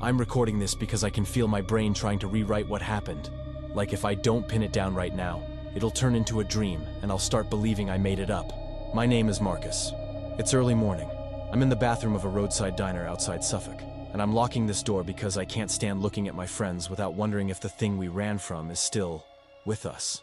I'm recording this because I can feel my brain trying to rewrite what happened. Like if I don't pin it down right now, it'll turn into a dream and I'll start believing I made it up. My name is Marcus. It's early morning. I'm in the bathroom of a roadside diner outside Suffolk, and I'm locking this door because I can't stand looking at my friends without wondering if the thing we ran from is still with us.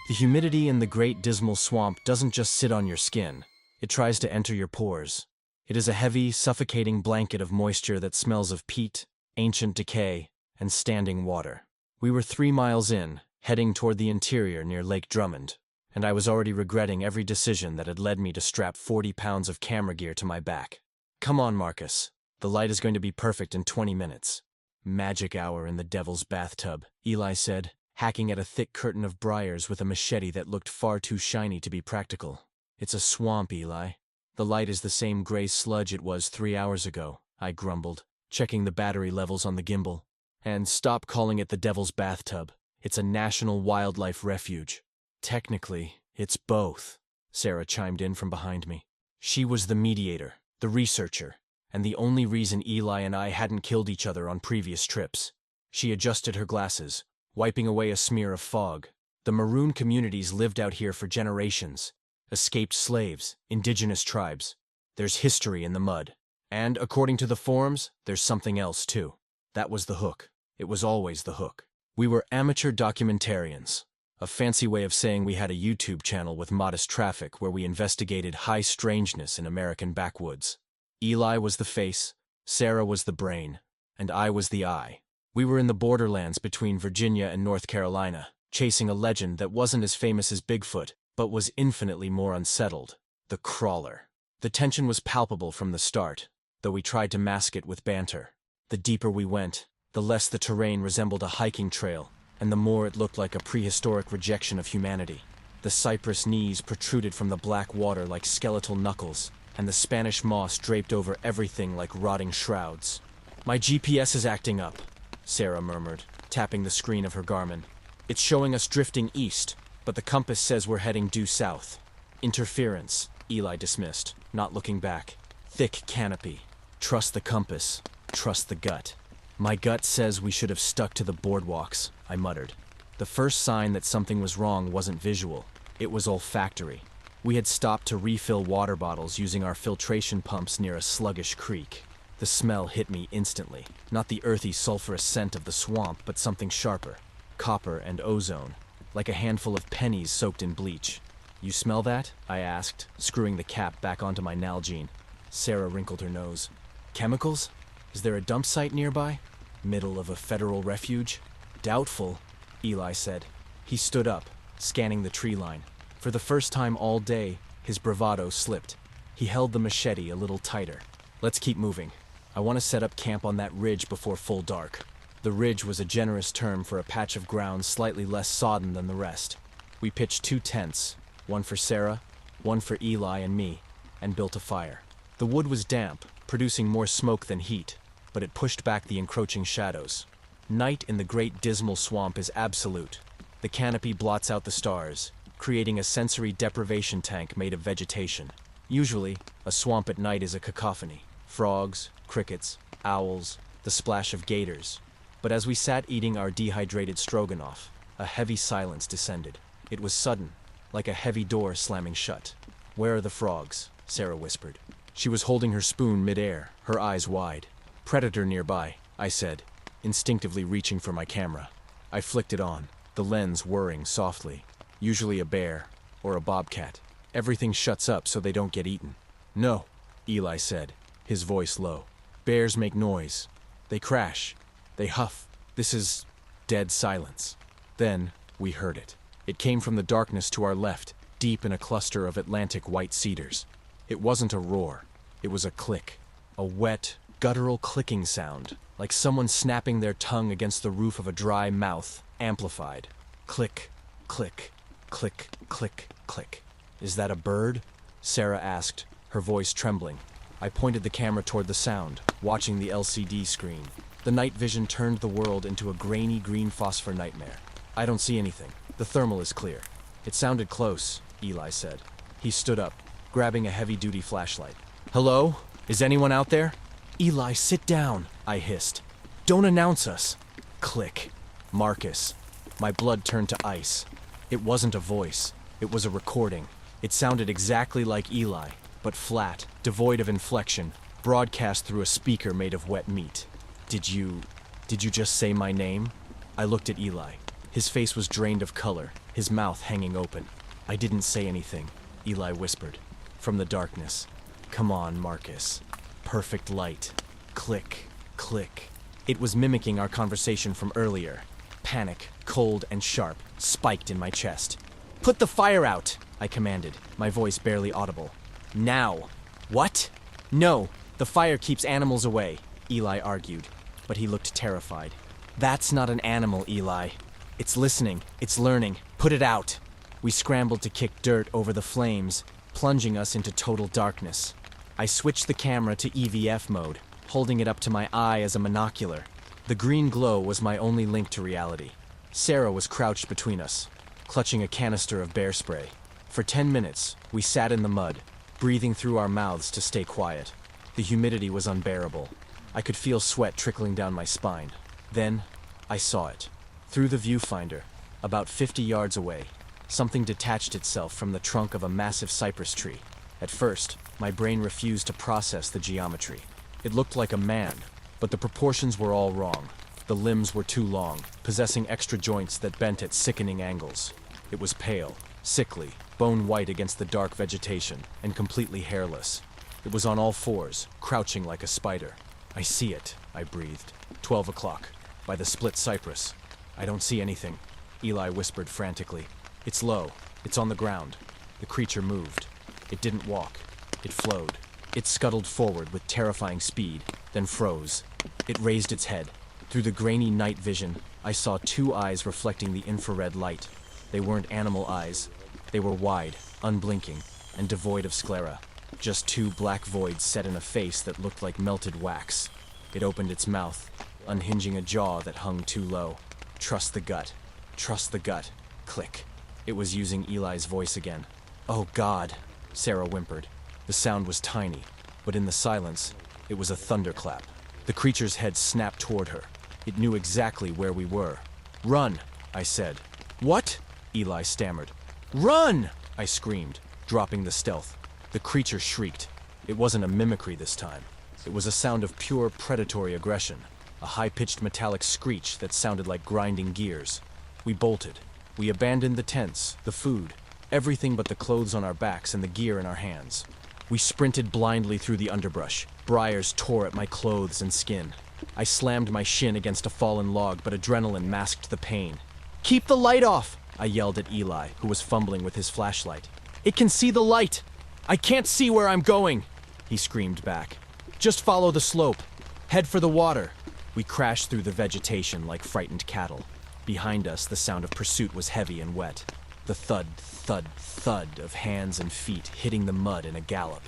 The humidity in the Great Dismal Swamp doesn't just sit on your skin, it tries to enter your pores. It is a heavy, suffocating blanket of moisture that smells of peat, ancient decay, and standing water. We were 3 miles in, heading toward the interior near Lake Drummond, and I was already regretting every decision that had led me to strap 40 pounds of camera gear to my back. Come on, Marcus. The light is going to be perfect in 20 minutes. Magic hour in the devil's bathtub, Eli said, hacking at a thick curtain of briars with a machete that looked far too shiny to be practical. It's a swamp, Eli. The light is the same gray sludge it was 3 hours ago, I grumbled, checking the battery levels on the gimbal. And stop calling it the devil's bathtub. It's a national wildlife refuge. Technically, it's both, Sarah chimed in from behind me. She was the mediator, the researcher, and the only reason Eli and I hadn't killed each other on previous trips. She adjusted her glasses, wiping away a smear of fog. The maroon communities lived out here for generations. Escaped slaves, indigenous tribes. There's history in the mud. And, according to the forums, there's something else too. That was the hook. It was always the hook. We were amateur documentarians. A fancy way of saying we had a YouTube channel with modest traffic where we investigated high strangeness in American backwoods. Eli was the face, Sarah was the brain, and I was the eye. We were in the borderlands between Virginia and North Carolina, chasing a legend that wasn't as famous as Bigfoot, but was infinitely more unsettled, the crawler. The tension was palpable from the start, though we tried to mask it with banter. The deeper we went, the less the terrain resembled a hiking trail, and the more it looked like a prehistoric rejection of humanity. The cypress knees protruded from the black water like skeletal knuckles, and the Spanish moss draped over everything like rotting shrouds. My GPS is acting up, Sarah murmured, tapping the screen of her Garmin. It's showing us drifting east, but the compass says we're heading due south. Interference, Eli dismissed, not looking back. Thick canopy. Trust the compass. Trust the gut. My gut says we should have stuck to the boardwalks, I muttered. The first sign that something was wrong wasn't visual. It was olfactory. We had stopped to refill water bottles using our filtration pumps near a sluggish creek. The smell hit me instantly. Not the earthy, sulfurous scent of the swamp, but something sharper. Copper and ozone. Like a handful of pennies soaked in bleach. You smell that? I asked, screwing the cap back onto my Nalgene. Sarah wrinkled her nose. Chemicals? Is there a dump site nearby? Middle of a federal refuge? Doubtful, Eli said. He stood up, scanning the tree line. For the first time all day, his bravado slipped. He held the machete a little tighter. Let's keep moving. I want to set up camp on that ridge before full dark. The ridge was a generous term for a patch of ground slightly less sodden than the rest. We pitched 2 tents, one for Sarah, one for Eli and me, and built a fire. The wood was damp, producing more smoke than heat, but it pushed back the encroaching shadows. Night in the Great Dismal Swamp is absolute. The canopy blots out the stars, creating a sensory deprivation tank made of vegetation. Usually, a swamp at night is a cacophony. Frogs, crickets, owls, the splash of gators. But as we sat eating our dehydrated stroganoff, a heavy silence descended. It was sudden, like a heavy door slamming shut. Where are the frogs? Sarah whispered. She was holding her spoon mid-air, her eyes wide. Predator nearby, I said, instinctively reaching for my camera. I flicked it on, the lens whirring softly. Usually a bear, or a bobcat. Everything shuts up so they don't get eaten. No, Eli said, his voice low. Bears make noise. They crash. They huff. This is dead silence. Then we heard it. It came from the darkness to our left, deep in a cluster of Atlantic white cedars. It wasn't a roar. It was a click. A wet, guttural clicking sound, like someone snapping their tongue against the roof of a dry mouth, amplified. Click, click, click, click, click. Is that a bird? Sarah asked, her voice trembling. I pointed the camera toward the sound, watching the LCD screen. The night vision turned the world into a grainy green phosphor nightmare. I don't see anything. The thermal is clear. It sounded close, Eli said. He stood up, grabbing a heavy-duty flashlight. Hello? Is anyone out there? Eli, sit down, I hissed. Don't announce us. Click. Marcus. My blood turned to ice. It wasn't a voice. It was a recording. It sounded exactly like Eli, but flat, devoid of inflection, broadcast through a speaker made of wet meat. Did you just say my name? I looked at Eli. His face was drained of color, his mouth hanging open. I didn't say anything, Eli whispered. From the darkness. Come on, Marcus. Perfect light. Click, click. It was mimicking our conversation from earlier. Panic, cold and sharp, spiked in my chest. Put the fire out, I commanded, my voice barely audible. Now. What? No, the fire keeps animals away, Eli argued, but he looked terrified. That's not an animal, Eli. It's listening, it's learning. Put it out. We scrambled to kick dirt over the flames, plunging us into total darkness. I switched the camera to EVF mode, holding it up to my eye as a monocular. The green glow was my only link to reality. Sarah was crouched between us, clutching a canister of bear spray. For 10 minutes, we sat in the mud, breathing through our mouths to stay quiet. The humidity was unbearable. I could feel sweat trickling down my spine. Then, I saw it. Through the viewfinder, about 50 yards away, something detached itself from the trunk of a massive cypress tree. At first, my brain refused to process the geometry. It looked like a man, but the proportions were all wrong. The limbs were too long, possessing extra joints that bent at sickening angles. It was pale, sickly, bone-white against the dark vegetation, and completely hairless. It was on all fours, crouching like a spider. I see it, I breathed. 12 o'clock, by the split cypress. I don't see anything, Eli whispered frantically. It's low, it's on the ground. The creature moved. It didn't walk. It flowed. It scuttled forward with terrifying speed, then froze. It raised its head. Through the grainy night vision, I saw two eyes reflecting the infrared light. They weren't animal eyes. They were wide, unblinking, and devoid of sclera. Just two black voids set in a face that looked like melted wax. It opened its mouth, unhinging a jaw that hung too low. Trust the gut. Trust the gut. Click. It was using Eli's voice again. Oh God, Sarah whimpered. The sound was tiny, but in the silence, it was a thunderclap. The creature's head snapped toward her. It knew exactly where we were. Run, I said. What? Eli stammered. Run! I screamed, dropping the stealth. The creature shrieked. It wasn't a mimicry this time. It was a sound of pure predatory aggression, a high-pitched metallic screech that sounded like grinding gears. We bolted. We abandoned the tents, the food, everything but the clothes on our backs and the gear in our hands. We sprinted blindly through the underbrush. Briars tore at my clothes and skin. I slammed my shin against a fallen log, but adrenaline masked the pain. Keep the light off! I yelled at Eli, who was fumbling with his flashlight. It can see the light! I can't see where I'm going! He screamed back. Just follow the slope. Head for the water. We crashed through the vegetation like frightened cattle. Behind us, the sound of pursuit was heavy and wet. The thud, thud, thud of hands and feet hitting the mud in a gallop.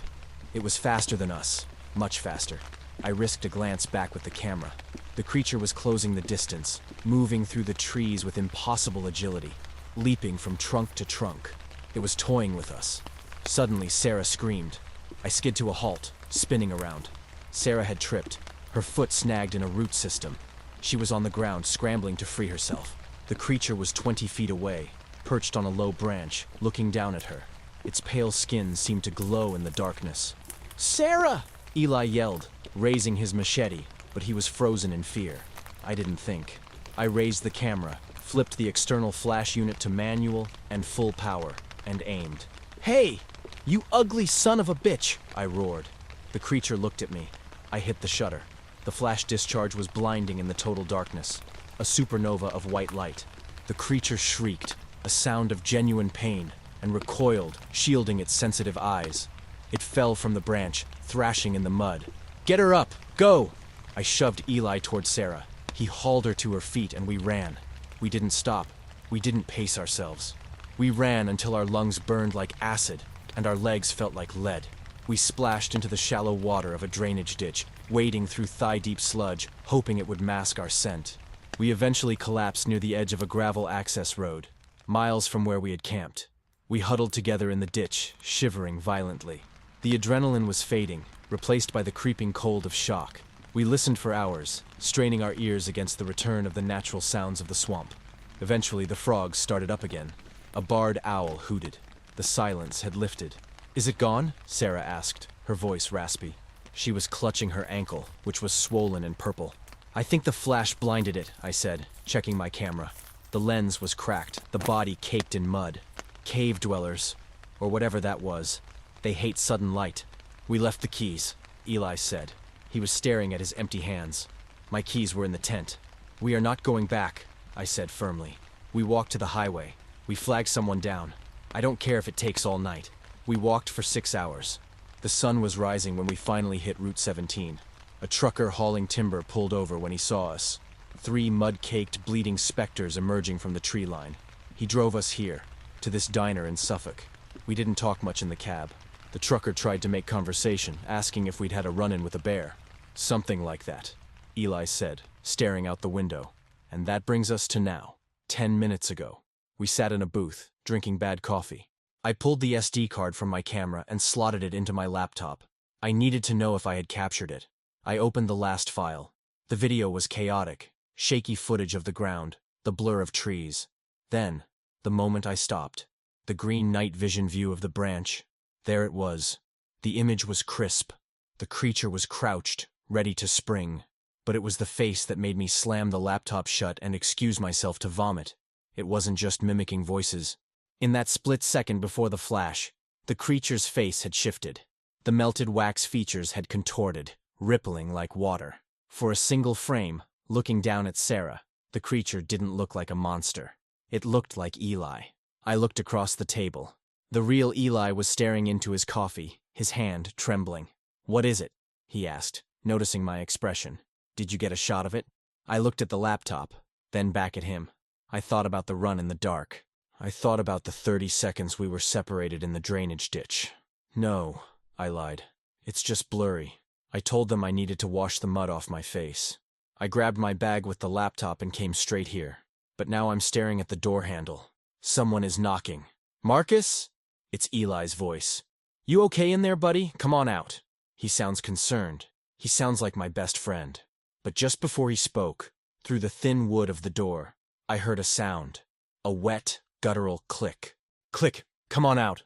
It was faster than us, much faster. I risked a glance back with the camera. The creature was closing the distance, moving through the trees with impossible agility, leaping from trunk to trunk. It was toying with us. Suddenly, Sarah screamed. I skid to a halt, spinning around. Sarah had tripped, her foot snagged in a root system. She was on the ground, scrambling to free herself. The creature was 20 feet away, perched on a low branch, looking down at her. Its pale skin seemed to glow in the darkness. Sarah! Eli yelled, raising his machete, but he was frozen in fear. I didn't think. I raised the camera, flipped the external flash unit to manual and full power, and aimed. Hey! You ugly son of a bitch! I roared. The creature looked at me. I hit the shutter. The flash discharge was blinding in the total darkness, a supernova of white light. The creature shrieked, a sound of genuine pain, and recoiled, shielding its sensitive eyes. It fell from the branch, thrashing in the mud. Get her up! Go! I shoved Eli toward Sarah. He hauled her to her feet and we ran. We didn't stop. We didn't pace ourselves. We ran until our lungs burned like acid and our legs felt like lead. We splashed into the shallow water of a drainage ditch, wading through thigh-deep sludge, hoping it would mask our scent. We eventually collapsed near the edge of a gravel access road, miles from where we had camped. We huddled together in the ditch, shivering violently. The adrenaline was fading, replaced by the creeping cold of shock. We listened for hours, straining our ears against the return of the natural sounds of the swamp. Eventually, the frogs started up again. A barred owl hooted. The silence had lifted. "Is it gone?" Sarah asked, her voice raspy. She was clutching her ankle, which was swollen and purple. "I think the flash blinded it," I said, checking my camera. The lens was cracked, the body caked in mud. Cave dwellers, or whatever that was. They hate sudden light. "We left the keys," Eli said. He was staring at his empty hands. "My keys were in the tent." "We are not going back," I said firmly. "We walked to the highway. We flagged someone down. I don't care if it takes all night." We walked for 6 hours. The sun was rising when we finally hit Route 17. A trucker hauling timber pulled over when he saw us. 3 mud-caked, bleeding specters emerging from the tree line. He drove us here, to this diner in Suffolk. We didn't talk much in the cab. The trucker tried to make conversation, asking if we'd had a run-in with a bear. "Something like that," Eli said, staring out the window. "And that brings us to now. 10 minutes ago. We sat in a booth, drinking bad coffee. I pulled the SD card from my camera and slotted it into my laptop. I needed to know if I had captured it. I opened the last file. The video was chaotic, shaky footage of the ground, the blur of trees. Then, the moment I stopped, the green night vision view of the branch, there it was. The image was crisp. The creature was crouched, ready to spring. But it was the face that made me slam the laptop shut and excuse myself to vomit. It wasn't just mimicking voices. In that split second before the flash, the creature's face had shifted. The melted wax features had contorted, rippling like water. For a single frame, looking down at Sarah, the creature didn't look like a monster. It looked like Eli. I looked across the table. The real Eli was staring into his coffee, his hand trembling. "What is it?" he asked, noticing my expression. "Did you get a shot of it?" I looked at the laptop, then back at him. I thought about the run in the dark. I thought about the 30 seconds we were separated in the drainage ditch. "No," I lied. "It's just blurry." I told them I needed to wash the mud off my face. I grabbed my bag with the laptop and came straight here. But now I'm staring at the door handle. Someone is knocking. "Marcus?" It's Eli's voice. "You okay in there, buddy? Come on out." He sounds concerned. He sounds like my best friend. But just before he spoke, through the thin wood of the door, I heard a sound. A wet, guttural click. "Click! Come on out!"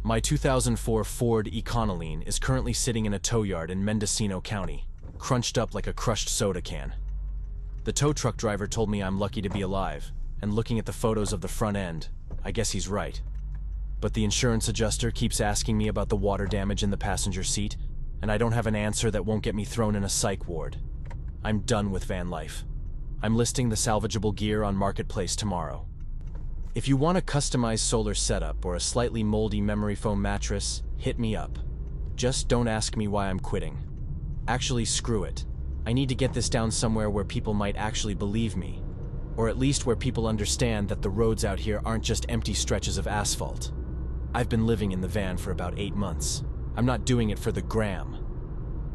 My 2004 Ford Econoline is currently sitting in a tow yard in Mendocino County, crunched up like a crushed soda can. The tow truck driver told me I'm lucky to be alive, and looking at the photos of the front end, I guess he's right. But the insurance adjuster keeps asking me about the water damage in the passenger seat, and I don't have an answer that won't get me thrown in a psych ward. I'm done with van life. I'm listing the salvageable gear on Marketplace tomorrow. If you want a customized solar setup or a slightly moldy memory foam mattress, hit me up. Just don't ask me why I'm quitting. Actually, screw it. I need to get this down somewhere where people might actually believe me. Or at least where people understand that the roads out here aren't just empty stretches of asphalt. I've been living in the van for about 8 months. I'm not doing it for the gram.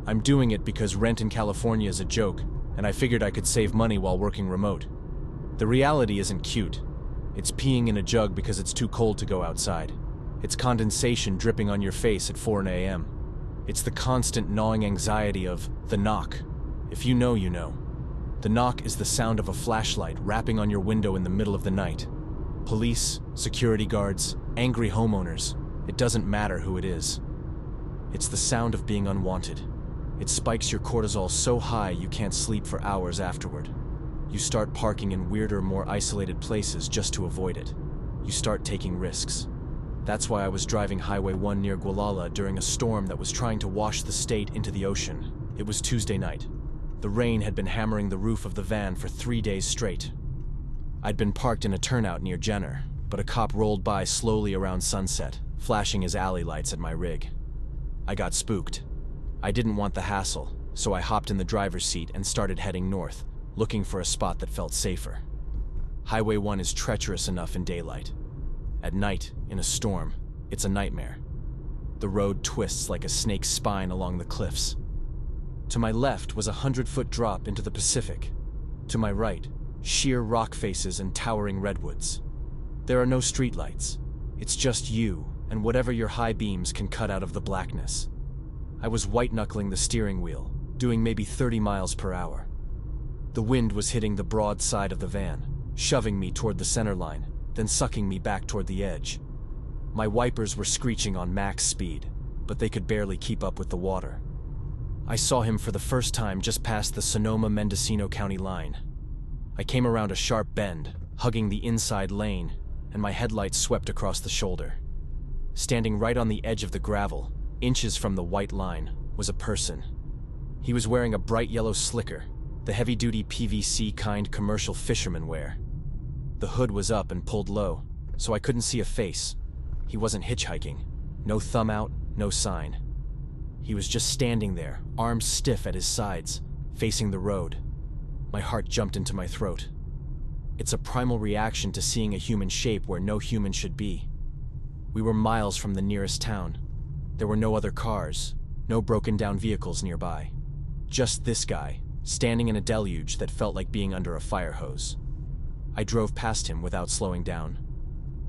I'm doing it because rent in California is a joke, and I figured I could save money while working remote. The reality isn't cute. It's peeing in a jug because it's too cold to go outside. It's condensation dripping on your face at 4 a.m. It's the constant gnawing anxiety of the knock. If you know, you know. The knock is the sound of a flashlight rapping on your window in the middle of the night. Police, security guards, angry homeowners. It doesn't matter who it is. It's the sound of being unwanted. It spikes your cortisol so high you can't sleep for hours afterward. You start parking in weirder, more isolated places just to avoid it. You start taking risks. That's why I was driving Highway 1 near Gualala during a storm that was trying to wash the state into the ocean. It was Tuesday night. The rain had been hammering the roof of the van for 3 days straight. I'd been parked in a turnout near Jenner, but a cop rolled by slowly around sunset, flashing his alley lights at my rig. I got spooked. I didn't want the hassle, so I hopped in the driver's seat and started heading north, looking for a spot that felt safer. Highway 1 is treacherous enough in daylight. At night, in a storm, it's a nightmare. The road twists like a snake's spine along the cliffs. To my left was a 100-foot drop into the Pacific. To my right, sheer rock faces and towering redwoods. There are no streetlights. It's just you, and whatever your high beams can cut out of the blackness. I was white-knuckling the steering wheel, doing maybe 30 miles per hour. The wind was hitting the broad side of the van, shoving me toward the center line, then sucking me back toward the edge. My wipers were screeching on max speed, but they could barely keep up with the water. I saw him for the first time just past the Sonoma-Mendocino County line. I came around a sharp bend, hugging the inside lane, and my headlights swept across the shoulder. Standing right on the edge of the gravel, inches from the white line, was a person. He was wearing a bright yellow slicker, the heavy-duty PVC kind commercial fishermen wear. The hood was up and pulled low, so I couldn't see a face. He wasn't hitchhiking. No thumb out, no sign. He was just standing there, arms stiff at his sides, facing the road. My heart jumped into my throat. It's a primal reaction to seeing a human shape where no human should be. We were miles from the nearest town. There were no other cars, no broken-down vehicles nearby. Just this guy, standing in a deluge that felt like being under a fire hose. I drove past him without slowing down.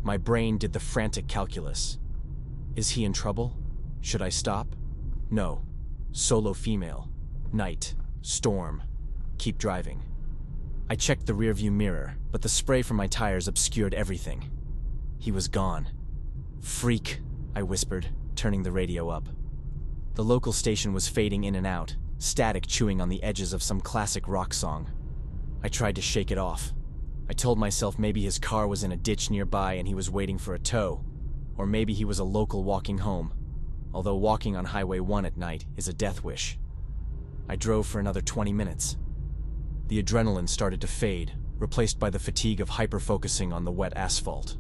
My brain did the frantic calculus. Is he in trouble? Should I stop? No. Solo female. Night. Storm. Keep driving. I checked the rearview mirror, but the spray from my tires obscured everything. He was gone. Freak, I whispered, turning the radio up. The local station was fading in and out, static chewing on the edges of some classic rock song. I tried to shake it off. I told myself maybe his car was in a ditch nearby and he was waiting for a tow, or maybe he was a local walking home, although walking on Highway 1 at night is a death wish. I drove for another 20 minutes. The adrenaline started to fade, replaced by the fatigue of hyper-focusing on the wet asphalt.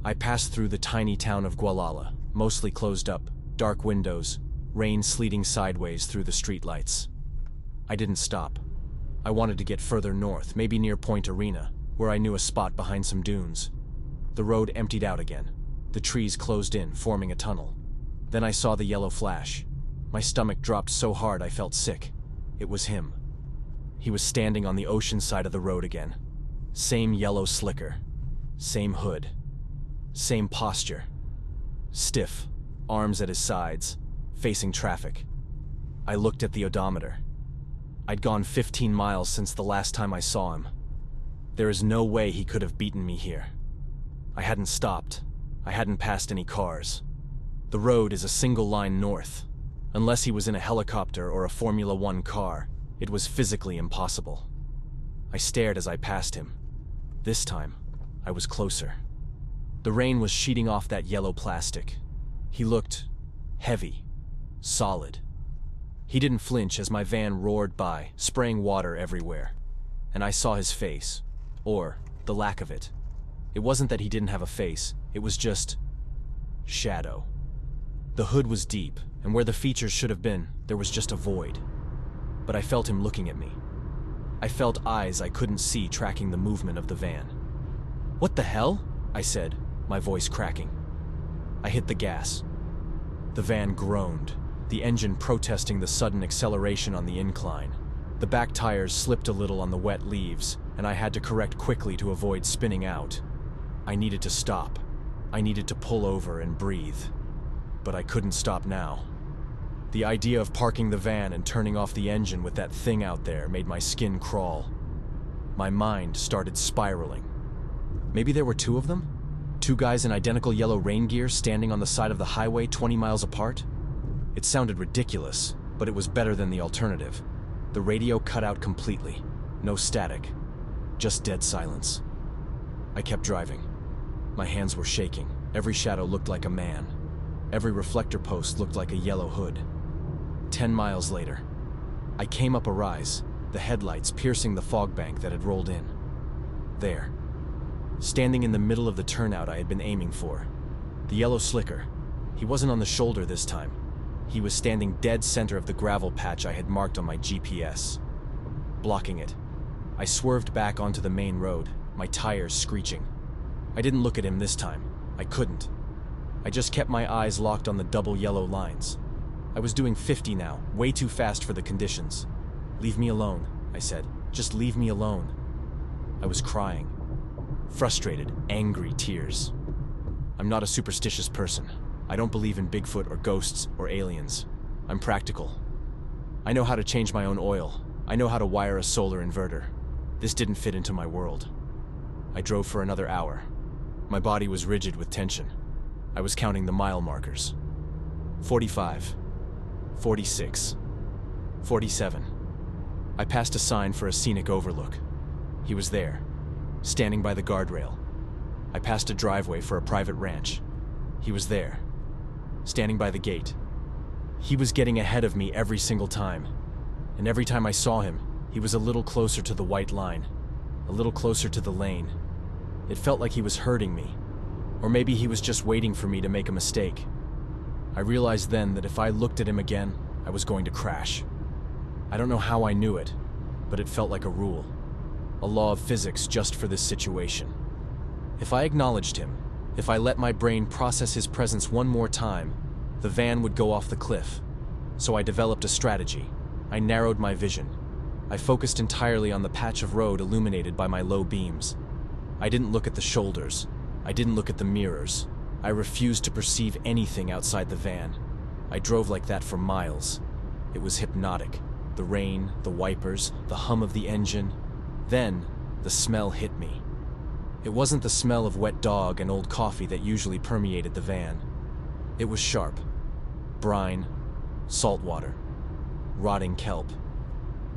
I passed through the tiny town of Gualala, mostly closed up, dark windows, rain sleeting sideways through the streetlights. I didn't stop. I wanted to get further north, maybe near Point Arena, where I knew a spot behind some dunes. The road emptied out again. The trees closed in, forming a tunnel. Then I saw the yellow flash. My stomach dropped so hard I felt sick. It was him. He was standing on the ocean side of the road again. Same yellow slicker. Same hood. Same posture. Stiff, arms at his sides, facing traffic. I looked at the odometer. I'd gone 15 miles since the last time I saw him. There is no way he could have beaten me here. I hadn't stopped. I hadn't passed any cars. The road is a single line north. Unless he was in a helicopter or a Formula One car, it was physically impossible. I stared as I passed him. This time, I was closer. The rain was sheeting off that yellow plastic. He looked heavy, solid. He didn't flinch as my van roared by, spraying water everywhere. And I saw his face, or the lack of it. It wasn't that he didn't have a face, it was just shadow. The hood was deep, and where the features should have been, there was just a void. But I felt him looking at me. I felt eyes I couldn't see tracking the movement of the van. "What the hell?" I said, my voice cracking. I hit the gas. The van groaned, the engine protesting the sudden acceleration on the incline. The back tires slipped a little on the wet leaves, and I had to correct quickly to avoid spinning out. I needed to stop. I needed to pull over and breathe. But I couldn't stop now. The idea of parking the van and turning off the engine with that thing out there made my skin crawl. My mind started spiraling. Maybe there were two of them? Two guys in identical yellow rain gear standing on the side of the highway 20 miles apart? It sounded ridiculous, but it was better than the alternative. The radio cut out completely. No static. Just dead silence. I kept driving. My hands were shaking. Every shadow looked like a man. Every reflector post looked like a yellow hood. 10 miles later, I came up a rise, the headlights piercing the fog bank that had rolled in. There, standing in the middle of the turnout I had been aiming for. The yellow slicker. He wasn't on the shoulder this time. He was standing dead center of the gravel patch I had marked on my GPS. Blocking it. I swerved back onto the main road, my tires screeching. I didn't look at him this time. I couldn't. I just kept my eyes locked on the double yellow lines. I was doing 50 now, way too fast for the conditions. "Leave me alone," I said. "Just leave me alone." I was crying. Frustrated, angry tears. I'm not a superstitious person. I don't believe in Bigfoot or ghosts or aliens. I'm practical. I know how to change my own oil. I know how to wire a solar inverter. This didn't fit into my world. I drove for another hour. My body was rigid with tension. I was counting the mile markers. 45, 46, 47. I passed a sign for a scenic overlook. He was there, standing by the guardrail. I passed a driveway for a private ranch. He was there, standing by the gate. He was getting ahead of me every single time. And every time I saw him, he was a little closer to the white line, a little closer to the lane. It felt like he was hurting me. Or maybe he was just waiting for me to make a mistake. I realized then that if I looked at him again, I was going to crash. I don't know how I knew it, but it felt like a rule. A law of physics just for this situation. If I acknowledged him, if I let my brain process his presence one more time, the van would go off the cliff. So I developed a strategy. I narrowed my vision. I focused entirely on the patch of road illuminated by my low beams. I didn't look at the shoulders. I didn't look at the mirrors. I refused to perceive anything outside the van. I drove like that for miles. It was hypnotic. The rain, the wipers, the hum of the engine. Then, the smell hit me. It wasn't the smell of wet dog and old coffee that usually permeated the van. It was sharp. Brine, salt water, rotting kelp.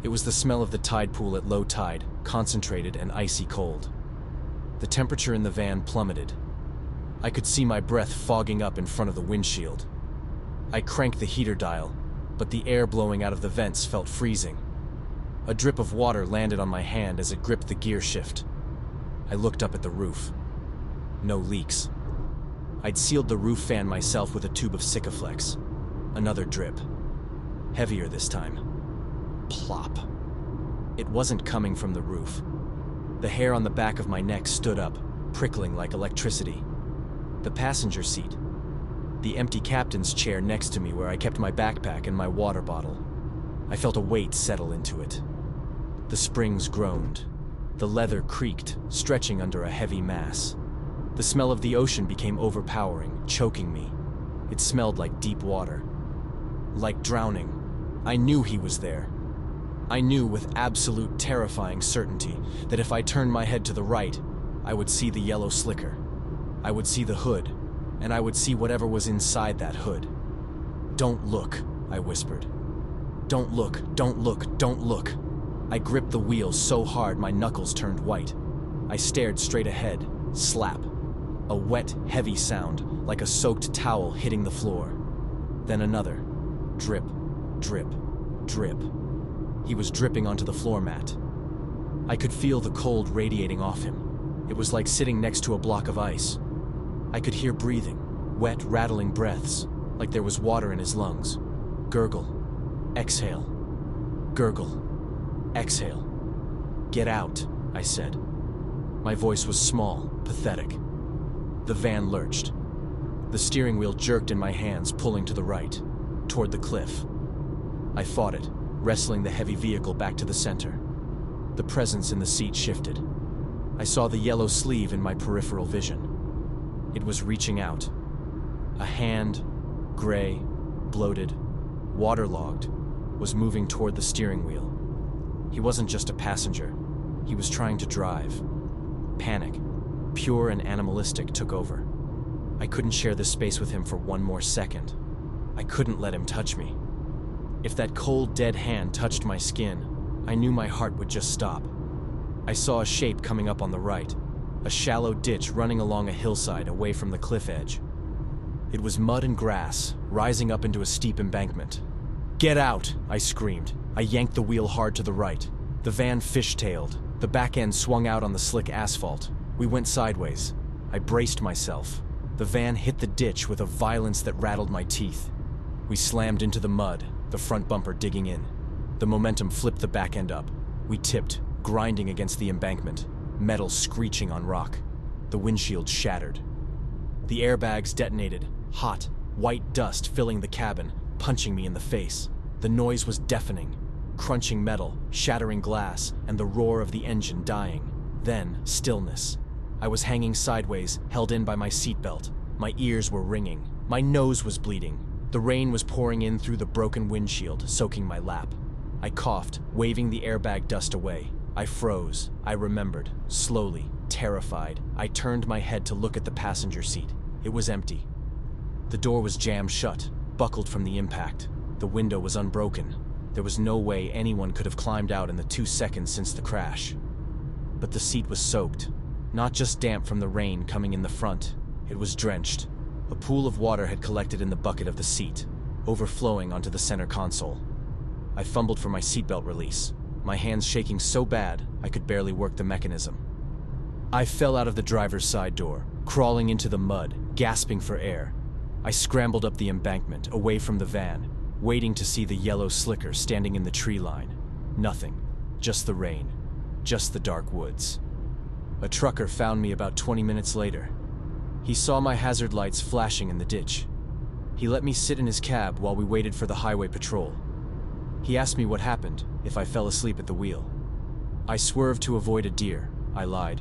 It was the smell of the tide pool at low tide, concentrated and icy cold. The temperature in the van plummeted. I could see my breath fogging up in front of the windshield. I cranked the heater dial, but the air blowing out of the vents felt freezing. A drip of water landed on my hand as it gripped the gear shift. I looked up at the roof. No leaks. I'd sealed the roof fan myself with a tube of Sikaflex. Another drip. Heavier this time. Plop. It wasn't coming from the roof. The hair on the back of my neck stood up, prickling like electricity. The passenger seat. The empty captain's chair next to me where I kept my backpack and my water bottle. I felt a weight settle into it. The springs groaned. The leather creaked, stretching under a heavy mass. The smell of the ocean became overpowering, choking me. It smelled like deep water. Like drowning. I knew he was there. I knew with absolute terrifying certainty that if I turned my head to the right, I would see the yellow slicker. I would see the hood, and I would see whatever was inside that hood. "Don't look," I whispered. "Don't look, don't look, don't look." I gripped the wheel so hard my knuckles turned white. I stared straight ahead. Slap. A wet, heavy sound, like a soaked towel hitting the floor. Then another. Drip, drip, drip. He was dripping onto the floor mat. I could feel the cold radiating off him. It was like sitting next to a block of ice. I could hear breathing, wet, rattling breaths, like there was water in his lungs. Gurgle. Exhale. Gurgle. Exhale. "Get out," I said. My voice was small, pathetic. The van lurched. The steering wheel jerked in my hands, pulling to the right, toward the cliff. I fought it, wrestling the heavy vehicle back to the center. The presence in the seat shifted. I saw the yellow sleeve in my peripheral vision. It was reaching out. A hand, gray, bloated, waterlogged, was moving toward the steering wheel. He wasn't just a passenger. He was trying to drive. Panic, pure and animalistic, took over. I couldn't share this space with him for one more second. I couldn't let him touch me. If that cold, dead hand touched my skin, I knew my heart would just stop. I saw a shape coming up on the right, a shallow ditch running along a hillside away from the cliff edge. It was mud and grass, rising up into a steep embankment. "Get out!" I screamed. I yanked the wheel hard to the right. The van fishtailed. The back end swung out on the slick asphalt. We went sideways. I braced myself. The van hit the ditch with a violence that rattled my teeth. We slammed into the mud, the front bumper digging in. The momentum flipped the back end up. We tipped, grinding against the embankment, metal screeching on rock. The windshield shattered. The airbags detonated, hot, white dust filling the cabin, punching me in the face. The noise was deafening. Crunching metal, shattering glass, and the roar of the engine dying. Then, stillness. I was hanging sideways, held in by my seatbelt. My ears were ringing. My nose was bleeding. The rain was pouring in through the broken windshield, soaking my lap. I coughed, waving the airbag dust away. I froze. I remembered. Slowly, terrified, I turned my head to look at the passenger seat. It was empty. The door was jammed shut, buckled from the impact. The window was unbroken. There was no way anyone could have climbed out in the 2 seconds since the crash. But the seat was soaked. Not just damp from the rain coming in the front. It was drenched. A pool of water had collected in the bucket of the seat, overflowing onto the center console. I fumbled for my seatbelt release, my hands shaking so bad I could barely work the mechanism. I fell out of the driver's side door, crawling into the mud, gasping for air. I scrambled up the embankment, away from the van, waiting to see the yellow slicker standing in the tree line. Nothing. Just the rain. Just the dark woods. A trucker found me about 20 minutes later. He saw my hazard lights flashing in the ditch. He let me sit in his cab while we waited for the highway patrol. He asked me what happened, if I fell asleep at the wheel. I swerved to avoid a deer. I lied.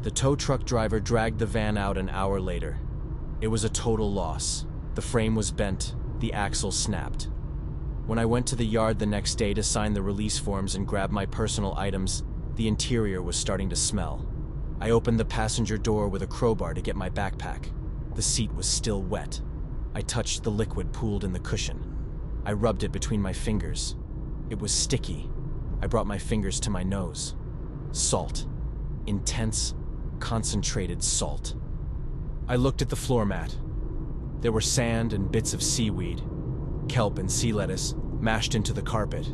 The tow truck driver dragged the van out an hour later. It was a total loss. The frame was bent, the axle snapped. When I went to the yard the next day to sign the release forms and grab my personal items, the interior was starting to smell. I opened the passenger door with a crowbar to get my backpack. The seat was still wet. I touched the liquid pooled in the cushion. I rubbed it between my fingers. It was sticky. I brought my fingers to my nose. Salt. Intense, concentrated salt. I looked at the floor mat. There were sand and bits of seaweed, kelp and sea lettuce mashed into the carpet.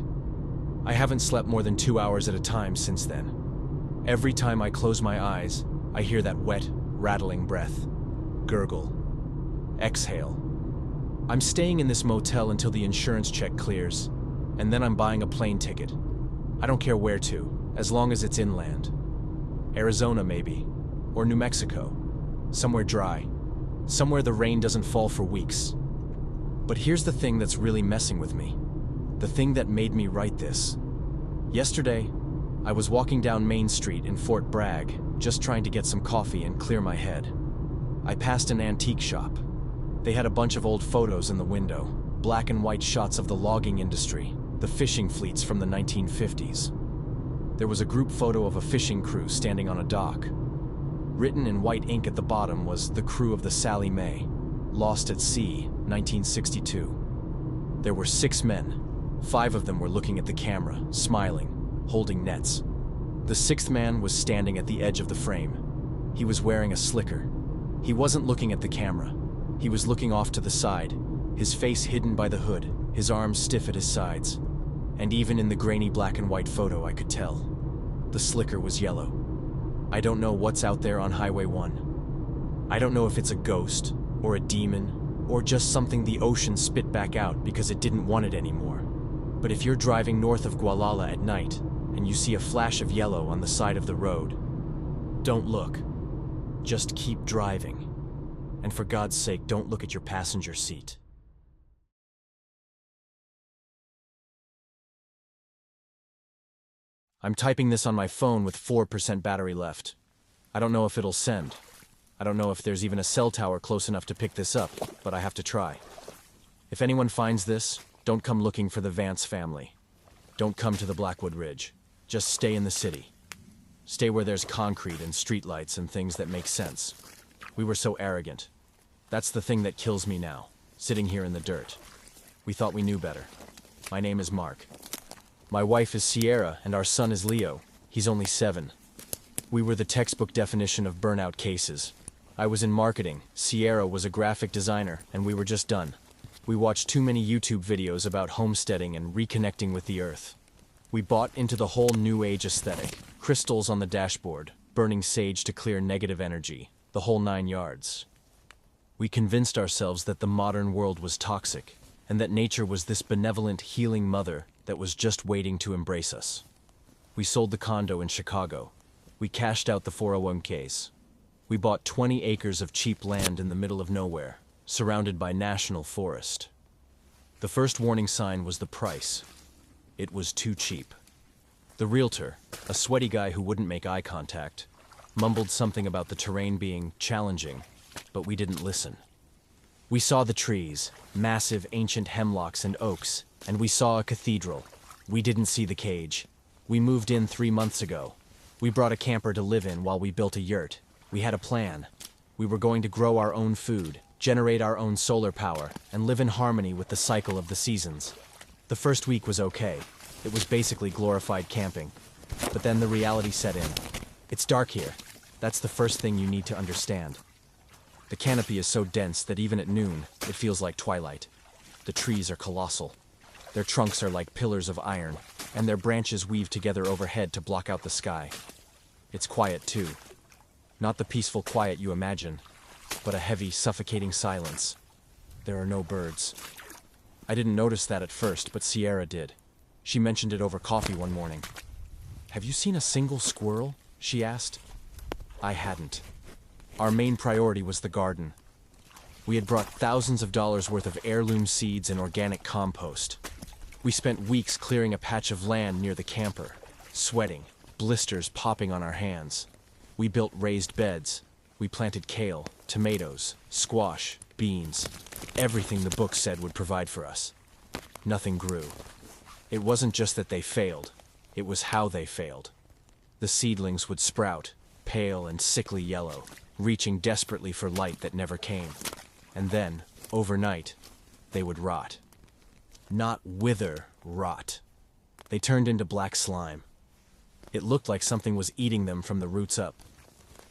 I haven't slept more than 2 hours at a time since then. Every time I close my eyes, I hear that wet, rattling breath. Gurgle. Exhale. I'm staying in this motel until the insurance check clears, and then I'm buying a plane ticket. I don't care where to, as long as it's inland. Arizona, maybe. Or New Mexico. Somewhere dry. Somewhere the rain doesn't fall for weeks. But here's the thing that's really messing with me. The thing that made me write this. Yesterday, I was walking down Main Street in Fort Bragg, just trying to get some coffee and clear my head. I passed an antique shop. They had a bunch of old photos in the window, black and white shots of the logging industry, the fishing fleets from the 1950s. There was a group photo of a fishing crew standing on a dock. Written in white ink at the bottom was the crew of the Sally Mae, lost at sea, 1962. There were 6 men. 5 of them were looking at the camera, smiling, holding nets. The 6th man was standing at the edge of the frame. He was wearing a slicker. He wasn't looking at the camera. He was looking off to the side, his face hidden by the hood, his arms stiff at his sides. And even in the grainy black and white photo, I could tell. The slicker was yellow. I don't know what's out there on Highway 1. I don't know if it's a ghost, or a demon, or just something the ocean spit back out because it didn't want it anymore. But if you're driving north of Gualala at night, and you see a flash of yellow on the side of the road, don't look. Just keep driving. And for God's sake, don't look at your passenger seat. I'm typing this on my phone with 4% battery left. I don't know if it'll send. I don't know if there's even a cell tower close enough to pick this up, but I have to try. If anyone finds this, don't come looking for the Vance family. Don't come to the Blackwood Ridge. Just stay in the city. Stay where there's concrete and streetlights and things that make sense. We were so arrogant. That's the thing that kills me now, sitting here in the dirt. We thought we knew better. My name is Mark. My wife is Sierra, and our son is Leo. He's only 7. We were the textbook definition of burnout cases. I was in marketing, Sierra was a graphic designer, and we were just done. We watched too many YouTube videos about homesteading and reconnecting with the earth. We bought into the whole new age aesthetic. Crystals on the dashboard, burning sage to clear negative energy, the whole 9 yards. We convinced ourselves that the modern world was toxic, and that nature was this benevolent, healing mother that was just waiting to embrace us. We sold the condo in Chicago. We cashed out the 401ks. We bought 20 acres of cheap land in the middle of nowhere, surrounded by national forest. The first warning sign was the price. It was too cheap. The realtor, a sweaty guy who wouldn't make eye contact, mumbled something about the terrain being challenging, but we didn't listen. We saw the trees, massive ancient hemlocks and oaks, and we saw a cathedral. We didn't see the cage. We moved in 3 months ago. We brought a camper to live in while we built a yurt. We had a plan. We were going to grow our own food, generate our own solar power, and live in harmony with the cycle of the seasons. The first week was okay. It was basically glorified camping. But then the reality set in. It's dark here. That's the first thing you need to understand. The canopy is so dense that even at noon, it feels like twilight. The trees are colossal. Their trunks are like pillars of iron, and their branches weave together overhead to block out the sky. It's quiet too. Not the peaceful quiet you imagine, but a heavy, suffocating silence. There are no birds. I didn't notice that at first, but Sierra did. She mentioned it over coffee one morning. "Have you seen a single squirrel?" she asked. I hadn't. Our main priority was the garden. We had brought thousands of dollars worth of heirloom seeds and organic compost. We spent weeks clearing a patch of land near the camper, sweating, blisters popping on our hands. We built raised beds. We planted kale, tomatoes, squash, beans, everything the book said would provide for us. Nothing grew. It wasn't just that they failed, it was how they failed. The seedlings would sprout, pale and sickly yellow, reaching desperately for light that never came. And then, overnight, they would rot. Not wither, rot. They turned into black slime. It looked like something was eating them from the roots up.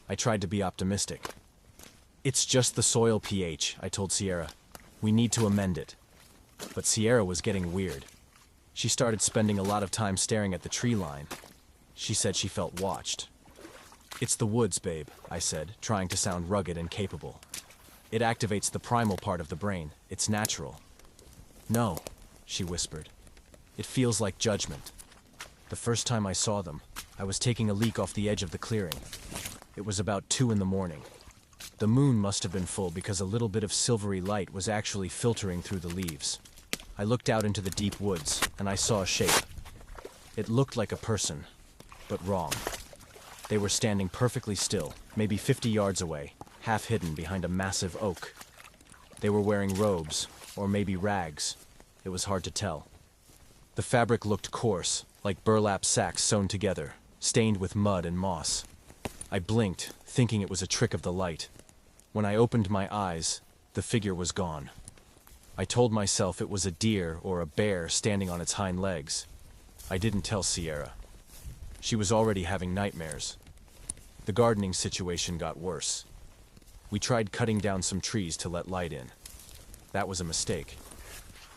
I tried to be optimistic. "It's just the soil pH," I told Sierra. "We need to amend it." But Sierra was getting weird. She started spending a lot of time staring at the tree line. She said she felt watched. "It's the woods, babe," I said, trying to sound rugged and capable. "It activates the primal part of the brain. It's natural." "No," she whispered. "It feels like judgment. The first time I saw them, I was taking a leak off the edge of the clearing. It was about 2 in the morning. The moon must have been full because a little bit of silvery light was actually filtering through the leaves. I looked out into the deep woods, and I saw a shape. It looked like a person, but wrong. They were standing perfectly still, maybe 50 yards away, half hidden behind a massive oak. They were wearing robes, or maybe rags. It was hard to tell. The fabric looked coarse, like burlap sacks sewn together, stained with mud and moss. I blinked, thinking it was a trick of the light. When I opened my eyes, the figure was gone. I told myself it was a deer or a bear standing on its hind legs. I didn't tell Sierra. She was already having nightmares. The gardening situation got worse. We tried cutting down some trees to let light in. That was a mistake.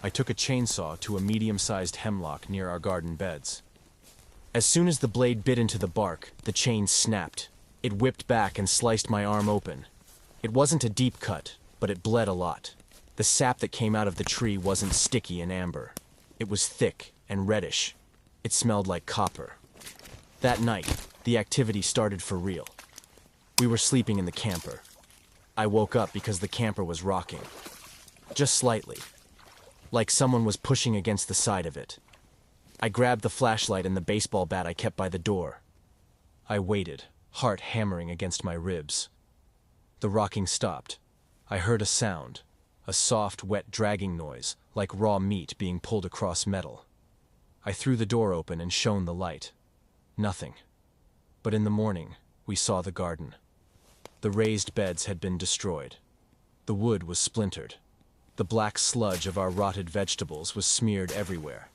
I took a chainsaw to a medium-sized hemlock near our garden beds. As soon as the blade bit into the bark, the chain snapped. It whipped back and sliced my arm open. It wasn't a deep cut, but it bled a lot. The sap that came out of the tree wasn't sticky and amber. It was thick and reddish. It smelled like copper. That night, the activity started for real. We were sleeping in the camper. I woke up because the camper was rocking. Just slightly. Like someone was pushing against the side of it. I grabbed the flashlight and the baseball bat I kept by the door. I waited, heart hammering against my ribs. The rocking stopped. I heard a sound, a soft, wet dragging noise, like raw meat being pulled across metal. I threw the door open and shone the light. Nothing. But in the morning, we saw the garden. The raised beds had been destroyed. The wood was splintered. The black sludge of our rotted vegetables was smeared everywhere.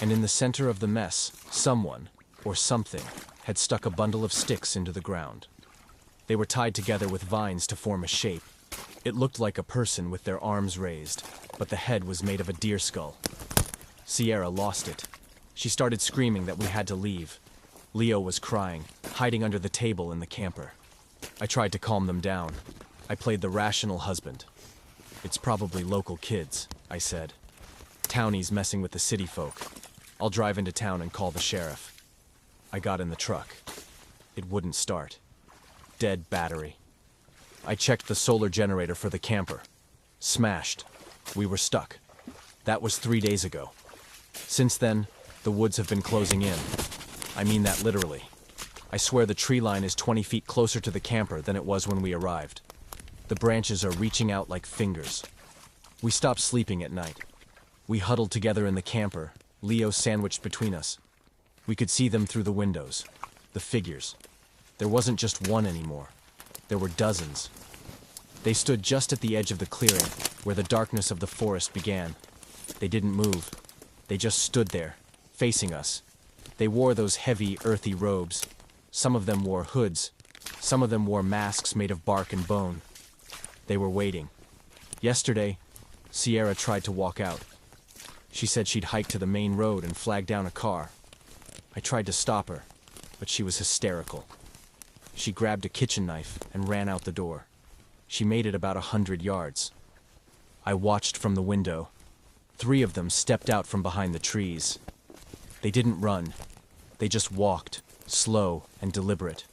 And in the center of the mess, someone, or something, had stuck a bundle of sticks into the ground. They were tied together with vines to form a shape. It looked like a person with their arms raised, but the head was made of a deer skull. Sierra lost it. She started screaming that we had to leave. Leo was crying, hiding under the table in the camper. I tried to calm them down. I played the rational husband. "It's probably local kids," I said. "Townies messing with the city folk. I'll drive into town and call the sheriff." I got in the truck. It wouldn't start. Dead battery. I checked the solar generator for the camper. Smashed. We were stuck. That was 3 days ago. Since then, the woods have been closing in. I mean that literally. I swear the tree line is 20 feet closer to the camper than it was when we arrived. The branches are reaching out like fingers. We stopped sleeping at night. We huddled together in the camper, Leo sandwiched between us. We could see them through the windows, the figures. There wasn't just one anymore. There were dozens. They stood just at the edge of the clearing, where the darkness of the forest began. They didn't move. They just stood there, facing us. They wore those heavy, earthy robes. Some of them wore hoods. Some of them wore masks made of bark and bone. They were waiting. Yesterday, Sierra tried to walk out. She said she'd hike to the main road and flag down a car. I tried to stop her, but she was hysterical. She grabbed a kitchen knife and ran out the door. She made it about 100 yards. I watched from the window. 3 of them stepped out from behind the trees. They didn't run. They just walked, slow and deliberate.